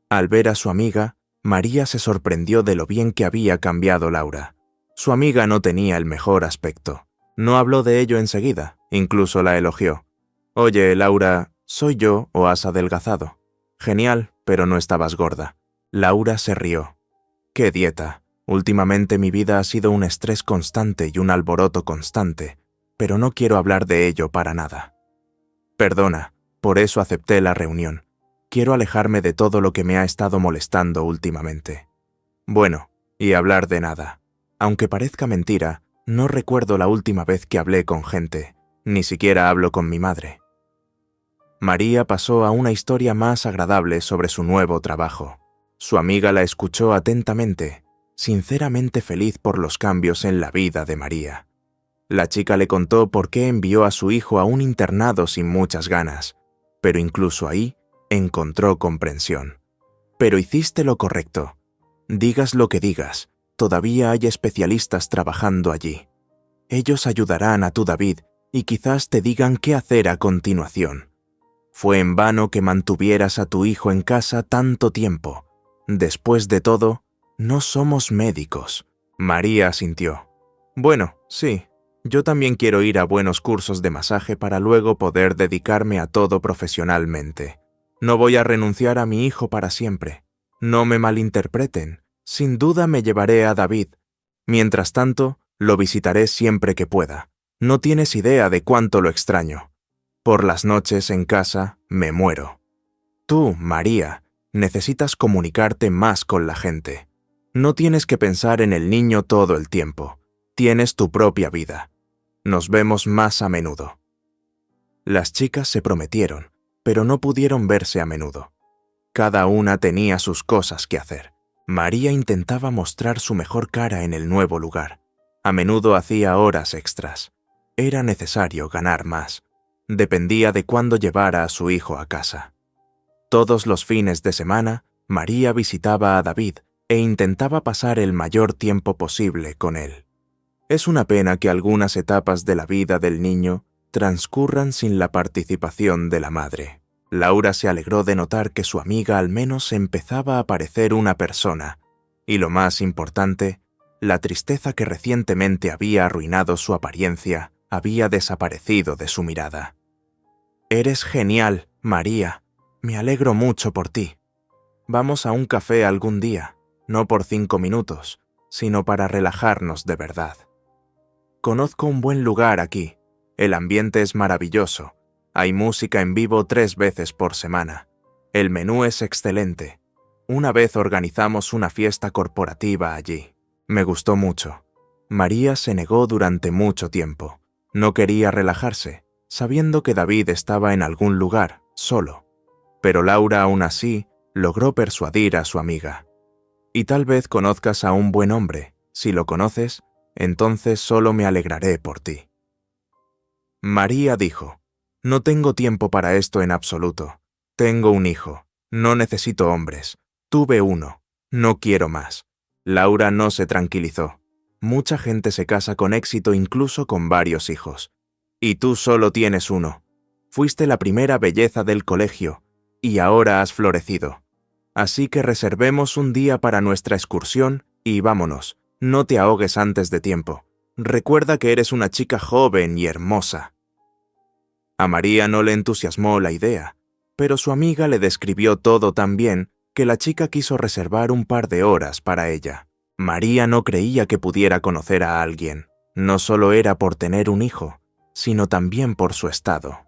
[SPEAKER 1] Al ver a su amiga, María se sorprendió de lo bien que había cambiado Laura. Su amiga no tenía el mejor aspecto. No habló de ello enseguida, incluso la elogió. Oye, Laura, ¿soy yo o has adelgazado? Genial, pero no estabas gorda. Laura se rió. ¿Qué dieta? Últimamente mi vida ha sido un estrés constante y un alboroto constante, pero no quiero hablar de ello para nada. Perdona, por eso acepté la reunión. Quiero alejarme de todo lo que me ha estado molestando últimamente. Bueno, y hablar de nada. Aunque parezca mentira, no recuerdo la última vez que hablé con gente, ni siquiera hablo con mi madre. María pasó a una historia más agradable sobre su nuevo trabajo. Su amiga la escuchó atentamente, sinceramente feliz por los cambios en la vida de María. La chica le contó por qué envió a su hijo a un internado sin muchas ganas, pero incluso ahí encontró comprensión. Pero hiciste lo correcto. Digas lo que digas, todavía hay especialistas trabajando allí. Ellos ayudarán a tu David y quizás te digan qué hacer a continuación. Fue en vano que mantuvieras a tu hijo en casa tanto tiempo. Después de todo, no somos médicos. María asintió. Bueno, sí, yo también quiero ir a buenos cursos de masaje para luego poder dedicarme a todo profesionalmente. No voy a renunciar a mi hijo para siempre. No me malinterpreten. Sin duda me llevaré a David. Mientras tanto, lo visitaré siempre que pueda. No tienes idea de cuánto lo extraño. Por las noches en casa me muero. Tú, María, necesitas comunicarte más con la gente. No tienes que pensar en el niño todo el tiempo. Tienes tu propia vida. Nos vemos más a menudo. Las chicas se prometieron, pero no pudieron verse a menudo. Cada una tenía sus cosas que hacer. María intentaba mostrar su mejor cara en el nuevo lugar. A menudo hacía horas extras. Era necesario ganar más. Dependía de cuándo llevara a su hijo a casa. Todos los fines de semana, María visitaba a David e intentaba pasar el mayor tiempo posible con él. Es una pena que algunas etapas de la vida del niño transcurran sin la participación de la madre. Laura se alegró de notar que su amiga al menos empezaba a parecer una persona, y lo más importante, la tristeza que recientemente había arruinado su apariencia había desaparecido de su mirada. Eres genial, María. Me alegro mucho por ti. Vamos a un café algún día, no por 5 minutos, sino para relajarnos de verdad. Conozco un buen lugar aquí. El ambiente es maravilloso. Hay música en vivo 3 veces por semana. El menú es excelente. Una vez organizamos una fiesta corporativa allí. Me gustó mucho. María se negó durante mucho tiempo. No quería relajarse, sabiendo que David estaba en algún lugar, solo. Pero Laura aún así logró persuadir a su amiga. Y tal vez conozcas a un buen hombre. Si lo conoces, entonces solo me alegraré por ti. María dijo, no tengo tiempo para esto en absoluto. Tengo un hijo. No necesito hombres. Tuve uno. No quiero más. Laura no se tranquilizó. Mucha gente se casa con éxito incluso con varios hijos. Y tú solo tienes uno. Fuiste la primera belleza del colegio, y ahora has florecido. Así que reservemos un día para nuestra excursión Y vámonos, no te ahogues antes de tiempo. Recuerda que eres una chica joven y hermosa. A María no le entusiasmó la idea, pero su amiga le describió todo tan bien que la chica quiso reservar un par de horas para ella. María no creía que pudiera conocer a alguien. No solo era por tener un hijo, sino también por su estado.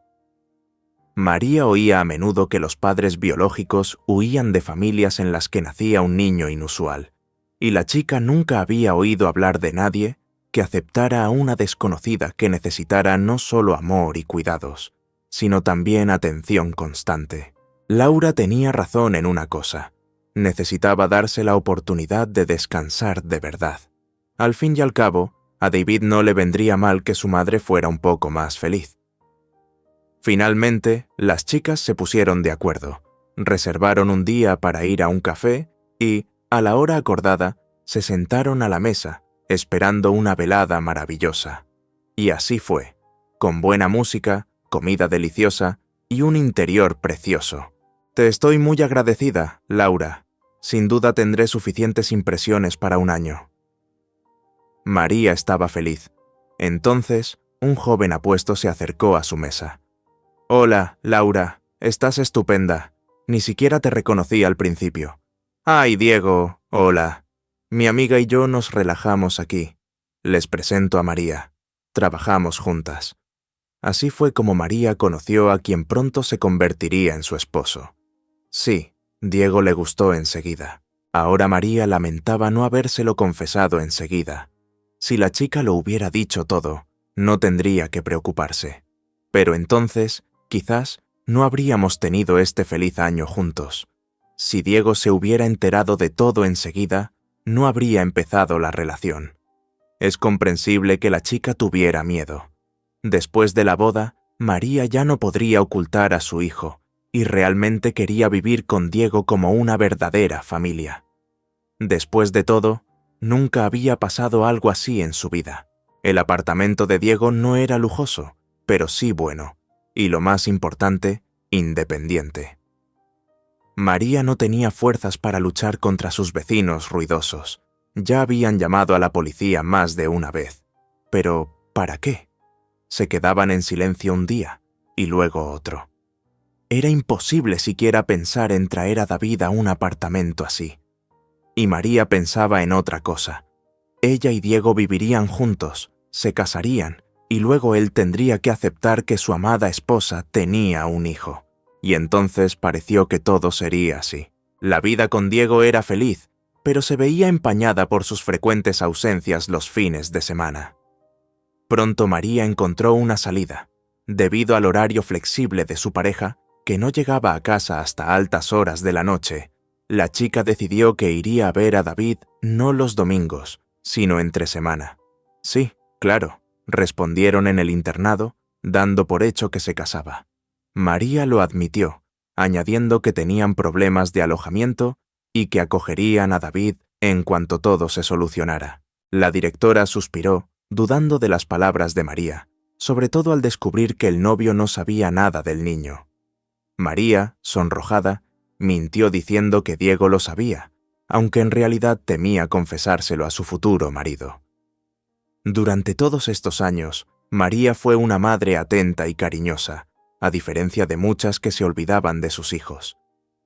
[SPEAKER 1] María oía a menudo que los padres biológicos huían de familias en las que nacía un niño inusual, y la chica nunca había oído hablar de nadie que aceptara a una desconocida que necesitara no solo amor y cuidados, sino también atención constante. Laura tenía razón en una cosa: necesitaba darse la oportunidad de descansar de verdad. Al fin y al cabo, a David no le vendría mal que su madre fuera un poco más feliz. Finalmente, las chicas se pusieron de acuerdo, reservaron un día para ir a un café y, a la hora acordada, se sentaron a la mesa, esperando una velada maravillosa. Y así fue, con buena música, comida deliciosa y un interior precioso. Te estoy muy agradecida, Laura. Sin duda tendré suficientes impresiones para un año. María estaba feliz. Entonces, un joven apuesto se acercó a su mesa. Hola, Laura, estás estupenda. Ni siquiera te reconocí al principio. Ay, Diego, hola. Mi amiga y yo nos relajamos aquí. Les presento a María. Trabajamos juntas. Así fue como María conoció a quien pronto se convertiría en su esposo. Sí, Diego le gustó enseguida. Ahora María lamentaba no habérselo confesado enseguida. Si la chica lo hubiera dicho todo, no tendría que preocuparse. Pero entonces, quizás, no habríamos tenido este feliz año juntos. Si Diego se hubiera enterado de todo enseguida, no habría empezado la relación. Es comprensible que la chica tuviera miedo. Después de la boda, María ya no podría ocultar a su hijo, y realmente quería vivir con Diego como una verdadera familia. Después de todo, nunca había pasado algo así en su vida. El apartamento de Diego no era lujoso, pero sí bueno, y lo más importante, independiente. María no tenía fuerzas para luchar contra sus vecinos ruidosos. Ya habían llamado a la policía más de una vez. Pero, ¿para qué? Se quedaban en silencio un día, y luego otro. Era imposible siquiera pensar en traer a David a un apartamento así. Y María pensaba en otra cosa. Ella y Diego vivirían juntos, se casarían, y luego él tendría que aceptar que su amada esposa tenía un hijo. Y entonces pareció que todo sería así. La vida con Diego era feliz, pero se veía empañada por sus frecuentes ausencias los fines de semana. Pronto María encontró una salida. Debido al horario flexible de su pareja, que no llegaba a casa hasta altas horas de la noche, la chica decidió que iría a ver a David no los domingos, sino entre semana. Sí, claro, respondieron en el internado, dando por hecho que se casaba. María lo admitió, añadiendo que tenían problemas de alojamiento y que acogerían a David en cuanto todo se solucionara. La directora suspiró, dudando de las palabras de María, sobre todo al descubrir que el novio no sabía nada del niño. María, sonrojada, mintió diciendo que Diego lo sabía, aunque en realidad temía confesárselo a su futuro marido. Durante todos estos años, María fue una madre atenta y cariñosa, a diferencia de muchas que se olvidaban de sus hijos.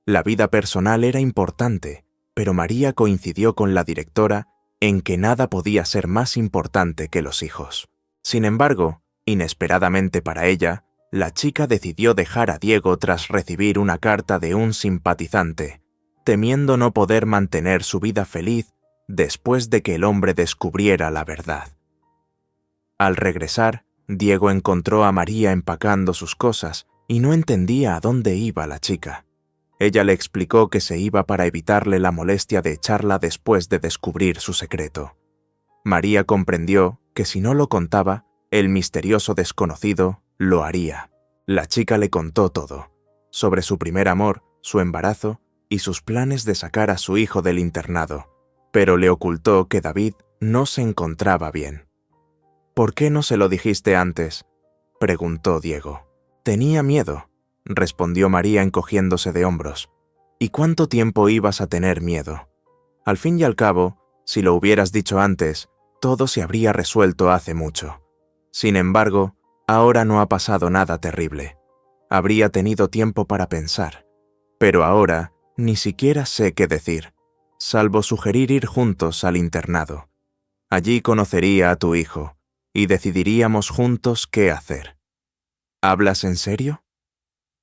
[SPEAKER 1] La vida personal era importante, pero María coincidió con la directora en que nada podía ser más importante que los hijos. Sin embargo, inesperadamente para ella, la chica decidió dejar a Diego tras recibir una carta de un simpatizante, temiendo no poder mantener su vida feliz después de que el hombre descubriera la verdad. Al regresar, Diego encontró a María empacando sus cosas y no entendía a dónde iba la chica. Ella le explicó que se iba para evitarle la molestia de echarla después de descubrir su secreto. María comprendió que si no lo contaba, el misterioso desconocido lo haría. La chica le contó todo, sobre su primer amor, su embarazo y sus planes de sacar a su hijo del internado, pero le ocultó que David no se encontraba bien. «¿Por qué no se lo dijiste antes?», preguntó Diego. «Tenía miedo», respondió María encogiéndose de hombros. «¿Y cuánto tiempo ibas a tener miedo? Al fin y al cabo, Si lo hubieras dicho antes, todo se habría resuelto hace mucho. Sin embargo, ahora no ha pasado nada terrible. Habría tenido tiempo para pensar. Pero ahora ni siquiera sé qué decir, salvo sugerir ir juntos al internado. Allí conocería a tu hijo y decidiríamos juntos qué hacer. ¿Hablas en serio?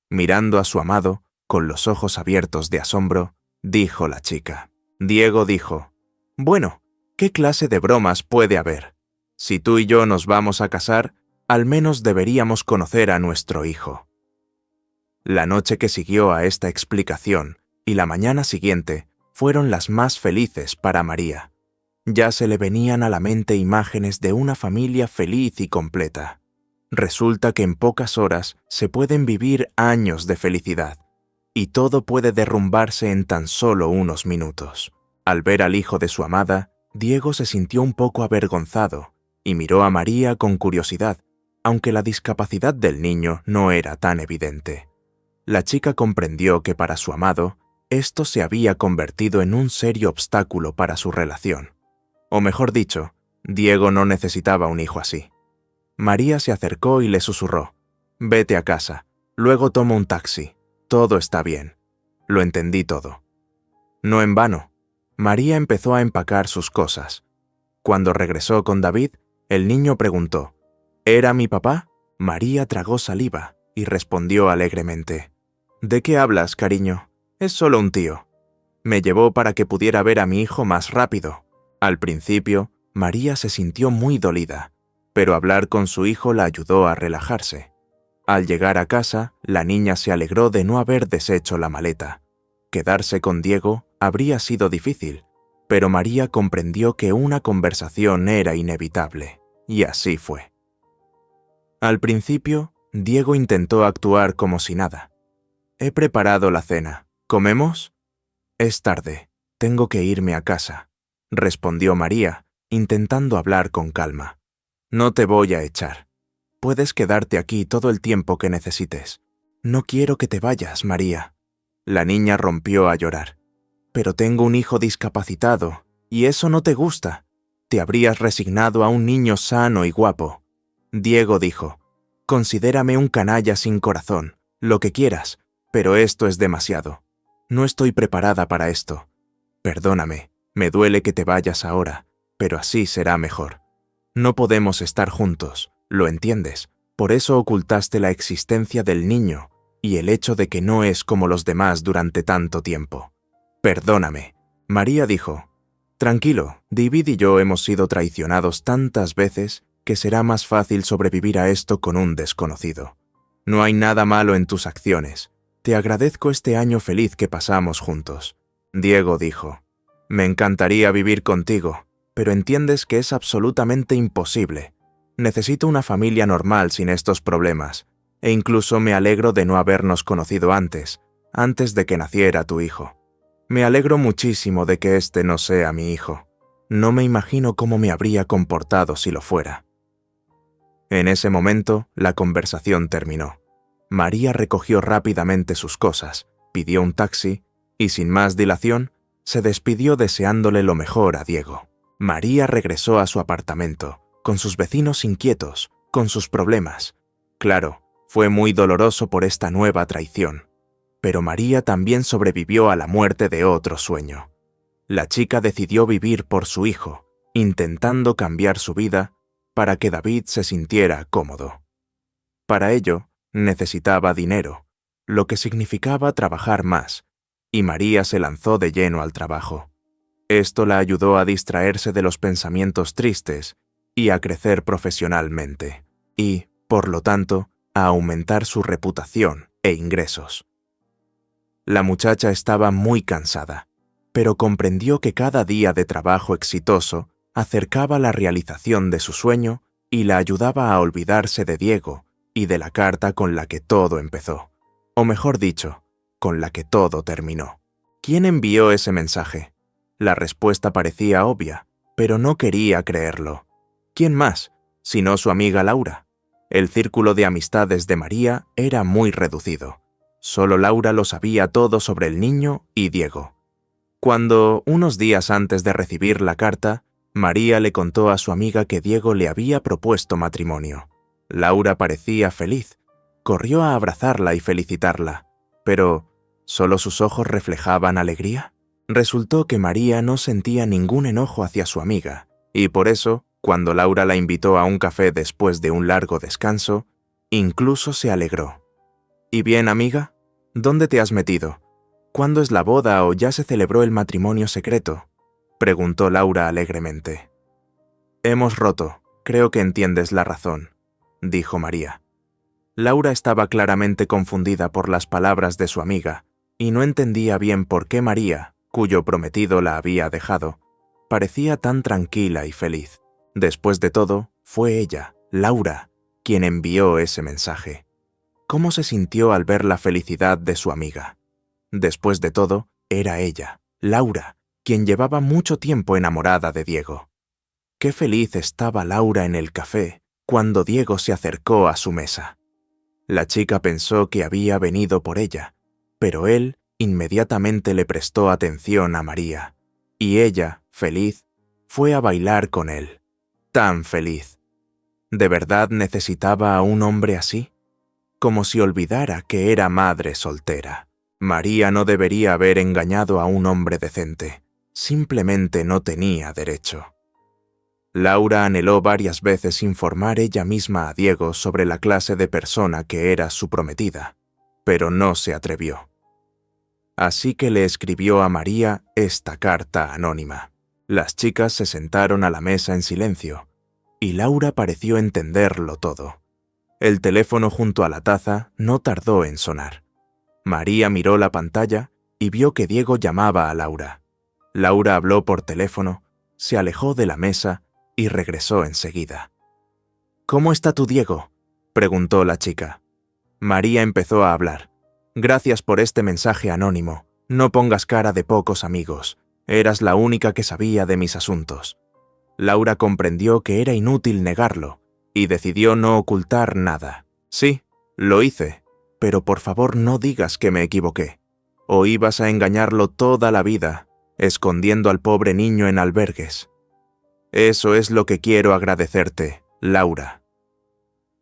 [SPEAKER 1] Mirando a su amado, con los ojos abiertos de asombro, dijo la chica. Diego dijo: «Bueno, ¿qué clase de bromas puede haber? Si tú y yo nos vamos a casar, al menos deberíamos conocer a nuestro hijo». La noche que siguió a esta explicación y la mañana siguiente fueron las más felices para María. Ya se le venían a la mente imágenes de una familia feliz y completa. Resulta que en pocas horas se pueden vivir años de felicidad, y todo puede derrumbarse en tan solo unos minutos. Al ver al hijo de su amada, Diego se sintió un poco avergonzado y miró a María con curiosidad, aunque la discapacidad del niño no era tan evidente. La chica comprendió que para su amado, esto se había convertido en un serio obstáculo para su relación. O mejor dicho, Diego no necesitaba un hijo así. María se acercó y le susurró: «Vete a casa, luego toma un taxi, todo está bien». Lo entendí todo. No en vano, María empezó a empacar sus cosas. Cuando regresó con David, el niño preguntó: «¿Era mi papá?». María tragó saliva y respondió alegremente: «¿De qué hablas, cariño? Es solo un tío. Me llevó para que pudiera ver a mi hijo más rápido». Al principio, María se sintió muy dolida, pero hablar con su hijo la ayudó a relajarse. Al llegar a casa, la niña se alegró de no haber deshecho la maleta. Quedarse con Diego habría sido difícil, pero María comprendió que una conversación era inevitable, y así fue. Al principio, Diego intentó actuar como si nada. «He preparado la cena. ¿Comemos?» «Es tarde. Tengo que irme a casa», respondió María, intentando hablar con calma. «No te voy a echar. Puedes quedarte aquí todo el tiempo que necesites. No quiero que te vayas, María». La niña rompió a llorar. «Pero tengo un hijo discapacitado, y eso no te gusta. Te habrías resignado a un niño sano y guapo». Diego dijo: «Considérame un canalla sin corazón, lo que quieras, pero esto es demasiado. No estoy preparada para esto. Perdóname, me duele que te vayas ahora, pero así será mejor. No podemos estar juntos, ¿lo entiendes? Por eso ocultaste la existencia del niño y el hecho de que no es como los demás durante tanto tiempo. Perdóname». María dijo: «Tranquilo, David y yo hemos sido traicionados tantas veces que será más fácil sobrevivir a esto con un desconocido. No hay nada malo en tus acciones. Te agradezco este año feliz que pasamos juntos». Diego dijo: «Me encantaría vivir contigo, pero entiendes que es absolutamente imposible. Necesito una familia normal sin estos problemas, e incluso me alegro de no habernos conocido antes de que naciera tu hijo. Me alegro muchísimo de que este no sea mi hijo. No me imagino cómo me habría comportado si lo fuera». En ese momento, la conversación terminó. María recogió rápidamente sus cosas, pidió un taxi y, sin más dilación, se despidió deseándole lo mejor a Diego. María regresó a su apartamento, con sus vecinos inquietos, con sus problemas. Claro, fue muy doloroso por esta nueva traición, pero María también sobrevivió a la muerte de otro sueño. La chica decidió vivir por su hijo, intentando cambiar su vida para que David se sintiera cómodo. Para ello, necesitaba dinero, lo que significaba trabajar más, y María se lanzó de lleno al trabajo. Esto la ayudó a distraerse de los pensamientos tristes y a crecer profesionalmente, y, por lo tanto, a aumentar su reputación e ingresos. La muchacha estaba muy cansada, pero comprendió que cada día de trabajo exitoso acercaba la realización de su sueño y la ayudaba a olvidarse de Diego y de la carta con la que todo empezó, o mejor dicho, con la que todo terminó. ¿Quién envió ese mensaje? La respuesta parecía obvia, pero no quería creerlo. ¿Quién más, sino su amiga Laura? El círculo de amistades de María era muy reducido. Solo Laura lo sabía todo sobre el niño y Diego. Cuando, unos días antes de recibir la carta, María le contó a su amiga que Diego le había propuesto matrimonio. Laura parecía feliz. Corrió a abrazarla y felicitarla. Pero, ¿solo sus ojos reflejaban alegría? Resultó que María no sentía ningún enojo hacia su amiga, y por eso, cuando Laura la invitó a un café después de un largo descanso, incluso se alegró. «¿Y bien, amiga? ¿Dónde te has metido? ¿Cuándo es la boda o ya se celebró el matrimonio secreto?», preguntó Laura alegremente. «Hemos roto, creo que entiendes la razón», dijo María. Laura estaba claramente confundida por las palabras de su amiga, y no entendía bien por qué María, cuyo prometido la había dejado, parecía tan tranquila y feliz. Después de todo, fue ella, Laura, quien envió ese mensaje. ¿Cómo se sintió al ver la felicidad de su amiga? Después de todo, era ella, Laura, quien llevaba mucho tiempo enamorada de Diego. Qué feliz estaba Laura en el café cuando Diego se acercó a su mesa. La chica pensó que había venido por ella, pero él inmediatamente le prestó atención a María, y ella, feliz, fue a bailar con él. Tan feliz. ¿De verdad necesitaba a un hombre así? Como si olvidara que era madre soltera. María no debería haber engañado a un hombre decente. Simplemente no tenía derecho. Laura anheló varias veces informar ella misma a Diego sobre la clase de persona que era su prometida, pero no se atrevió. Así que le escribió a María esta carta anónima. Las chicas se sentaron a la mesa en silencio, y Laura pareció entenderlo todo. El teléfono junto a la taza no tardó en sonar. María miró la pantalla y vio que Diego llamaba a Laura. Laura habló por teléfono, se alejó de la mesa y regresó enseguida. «¿Cómo está tu Diego?», preguntó la chica. María empezó a hablar. «Gracias por este mensaje anónimo. No pongas cara de pocos amigos. Eras la única que sabía de mis asuntos». Laura comprendió que era inútil negarlo y decidió no ocultar nada. «Sí, lo hice, pero por favor no digas que me equivoqué. O ibas a engañarlo toda la vida, escondiendo al pobre niño en albergues. Eso es lo que quiero agradecerte, Laura».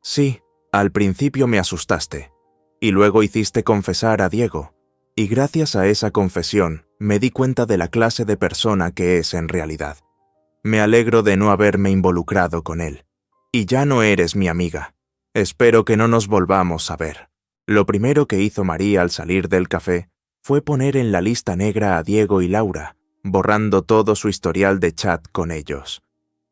[SPEAKER 1] «Sí, al principio me asustaste, y luego hiciste confesar a Diego, y gracias a esa confesión me di cuenta de la clase de persona que es en realidad. Me alegro de no haberme involucrado con él. Y ya no eres mi amiga. Espero que no nos volvamos a ver». Lo primero que hizo María al salir del café fue poner en la lista negra a Diego y Laura, borrando todo su historial de chat con ellos.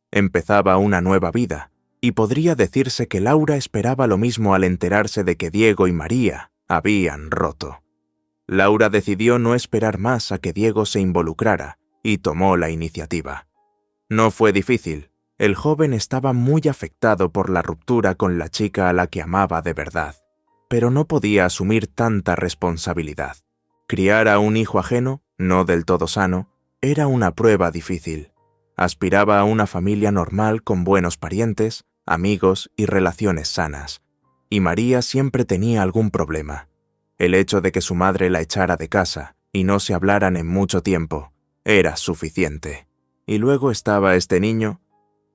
[SPEAKER 1] Empezaba una nueva vida, y podría decirse que Laura esperaba lo mismo al enterarse de que Diego y María habían roto. Laura decidió no esperar más a que Diego se involucrara y tomó la iniciativa. No fue difícil. El joven estaba muy afectado por la ruptura con la chica a la que amaba de verdad, pero no podía asumir tanta responsabilidad. Criar a un hijo ajeno, no del todo sano, era una prueba difícil. Aspiraba a una familia normal con buenos parientes, amigos y relaciones sanas. Y María siempre tenía algún problema. El hecho de que su madre la echara de casa y no se hablaran en mucho tiempo era suficiente. Y luego estaba este niño.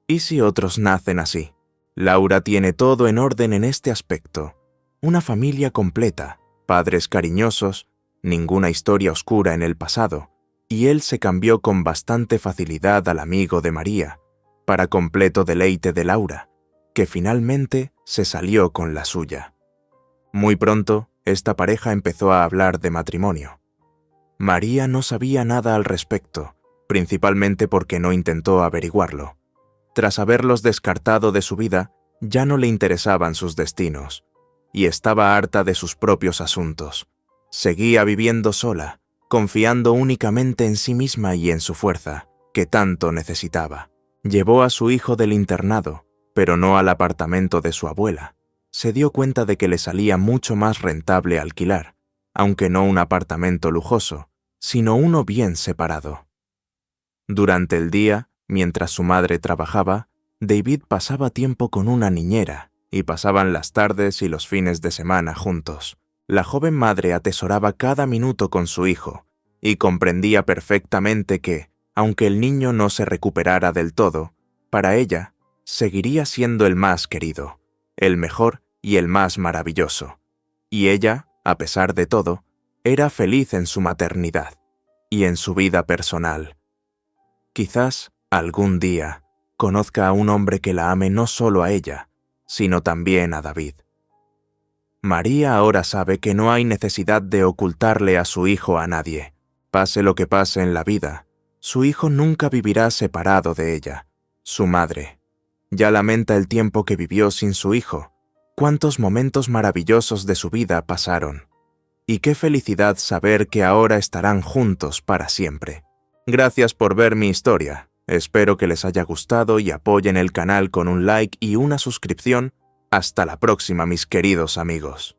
[SPEAKER 1] ¿Y si otros nacen así? Laura tiene todo en orden en este aspecto. Una familia completa, padres cariñosos, ninguna historia oscura en el pasado, y él se cambió con bastante facilidad al amigo de María, para completo deleite de Laura, que finalmente se salió con la suya. Muy pronto, esta pareja empezó a hablar de matrimonio. María no sabía nada al respecto, principalmente porque no intentó averiguarlo. Tras haberlos descartado de su vida, ya no le interesaban sus destinos, y estaba harta de sus propios asuntos. Seguía viviendo sola, confiando únicamente en sí misma y en su fuerza, que tanto necesitaba. Llevó a su hijo del internado, pero no al apartamento de su abuela. Se dio cuenta de que le salía mucho más rentable alquilar, aunque no un apartamento lujoso, sino uno bien separado. Durante el día, mientras su madre trabajaba, David pasaba tiempo con una niñera, y pasaban las tardes y los fines de semana juntos. La joven madre atesoraba cada minuto con su hijo, y comprendía perfectamente que, aunque el niño no se recuperara del todo, para ella seguiría siendo el más querido, el mejor y el más maravilloso. Y ella, a pesar de todo, era feliz en su maternidad y en su vida personal. Quizás, algún día, conozca a un hombre que la ame no solo a ella, sino también a David. María ahora sabe que no hay necesidad de ocultarle a su hijo a nadie. Pase lo que pase en la vida, su hijo nunca vivirá separado de ella, su madre. Ya lamenta el tiempo que vivió sin su hijo. Cuántos momentos maravillosos de su vida pasaron. Y qué felicidad saber que ahora estarán juntos para siempre. Gracias por ver mi historia. Espero que les haya gustado y apoyen el canal con un like y una suscripción. Hasta la próxima, mis queridos amigos.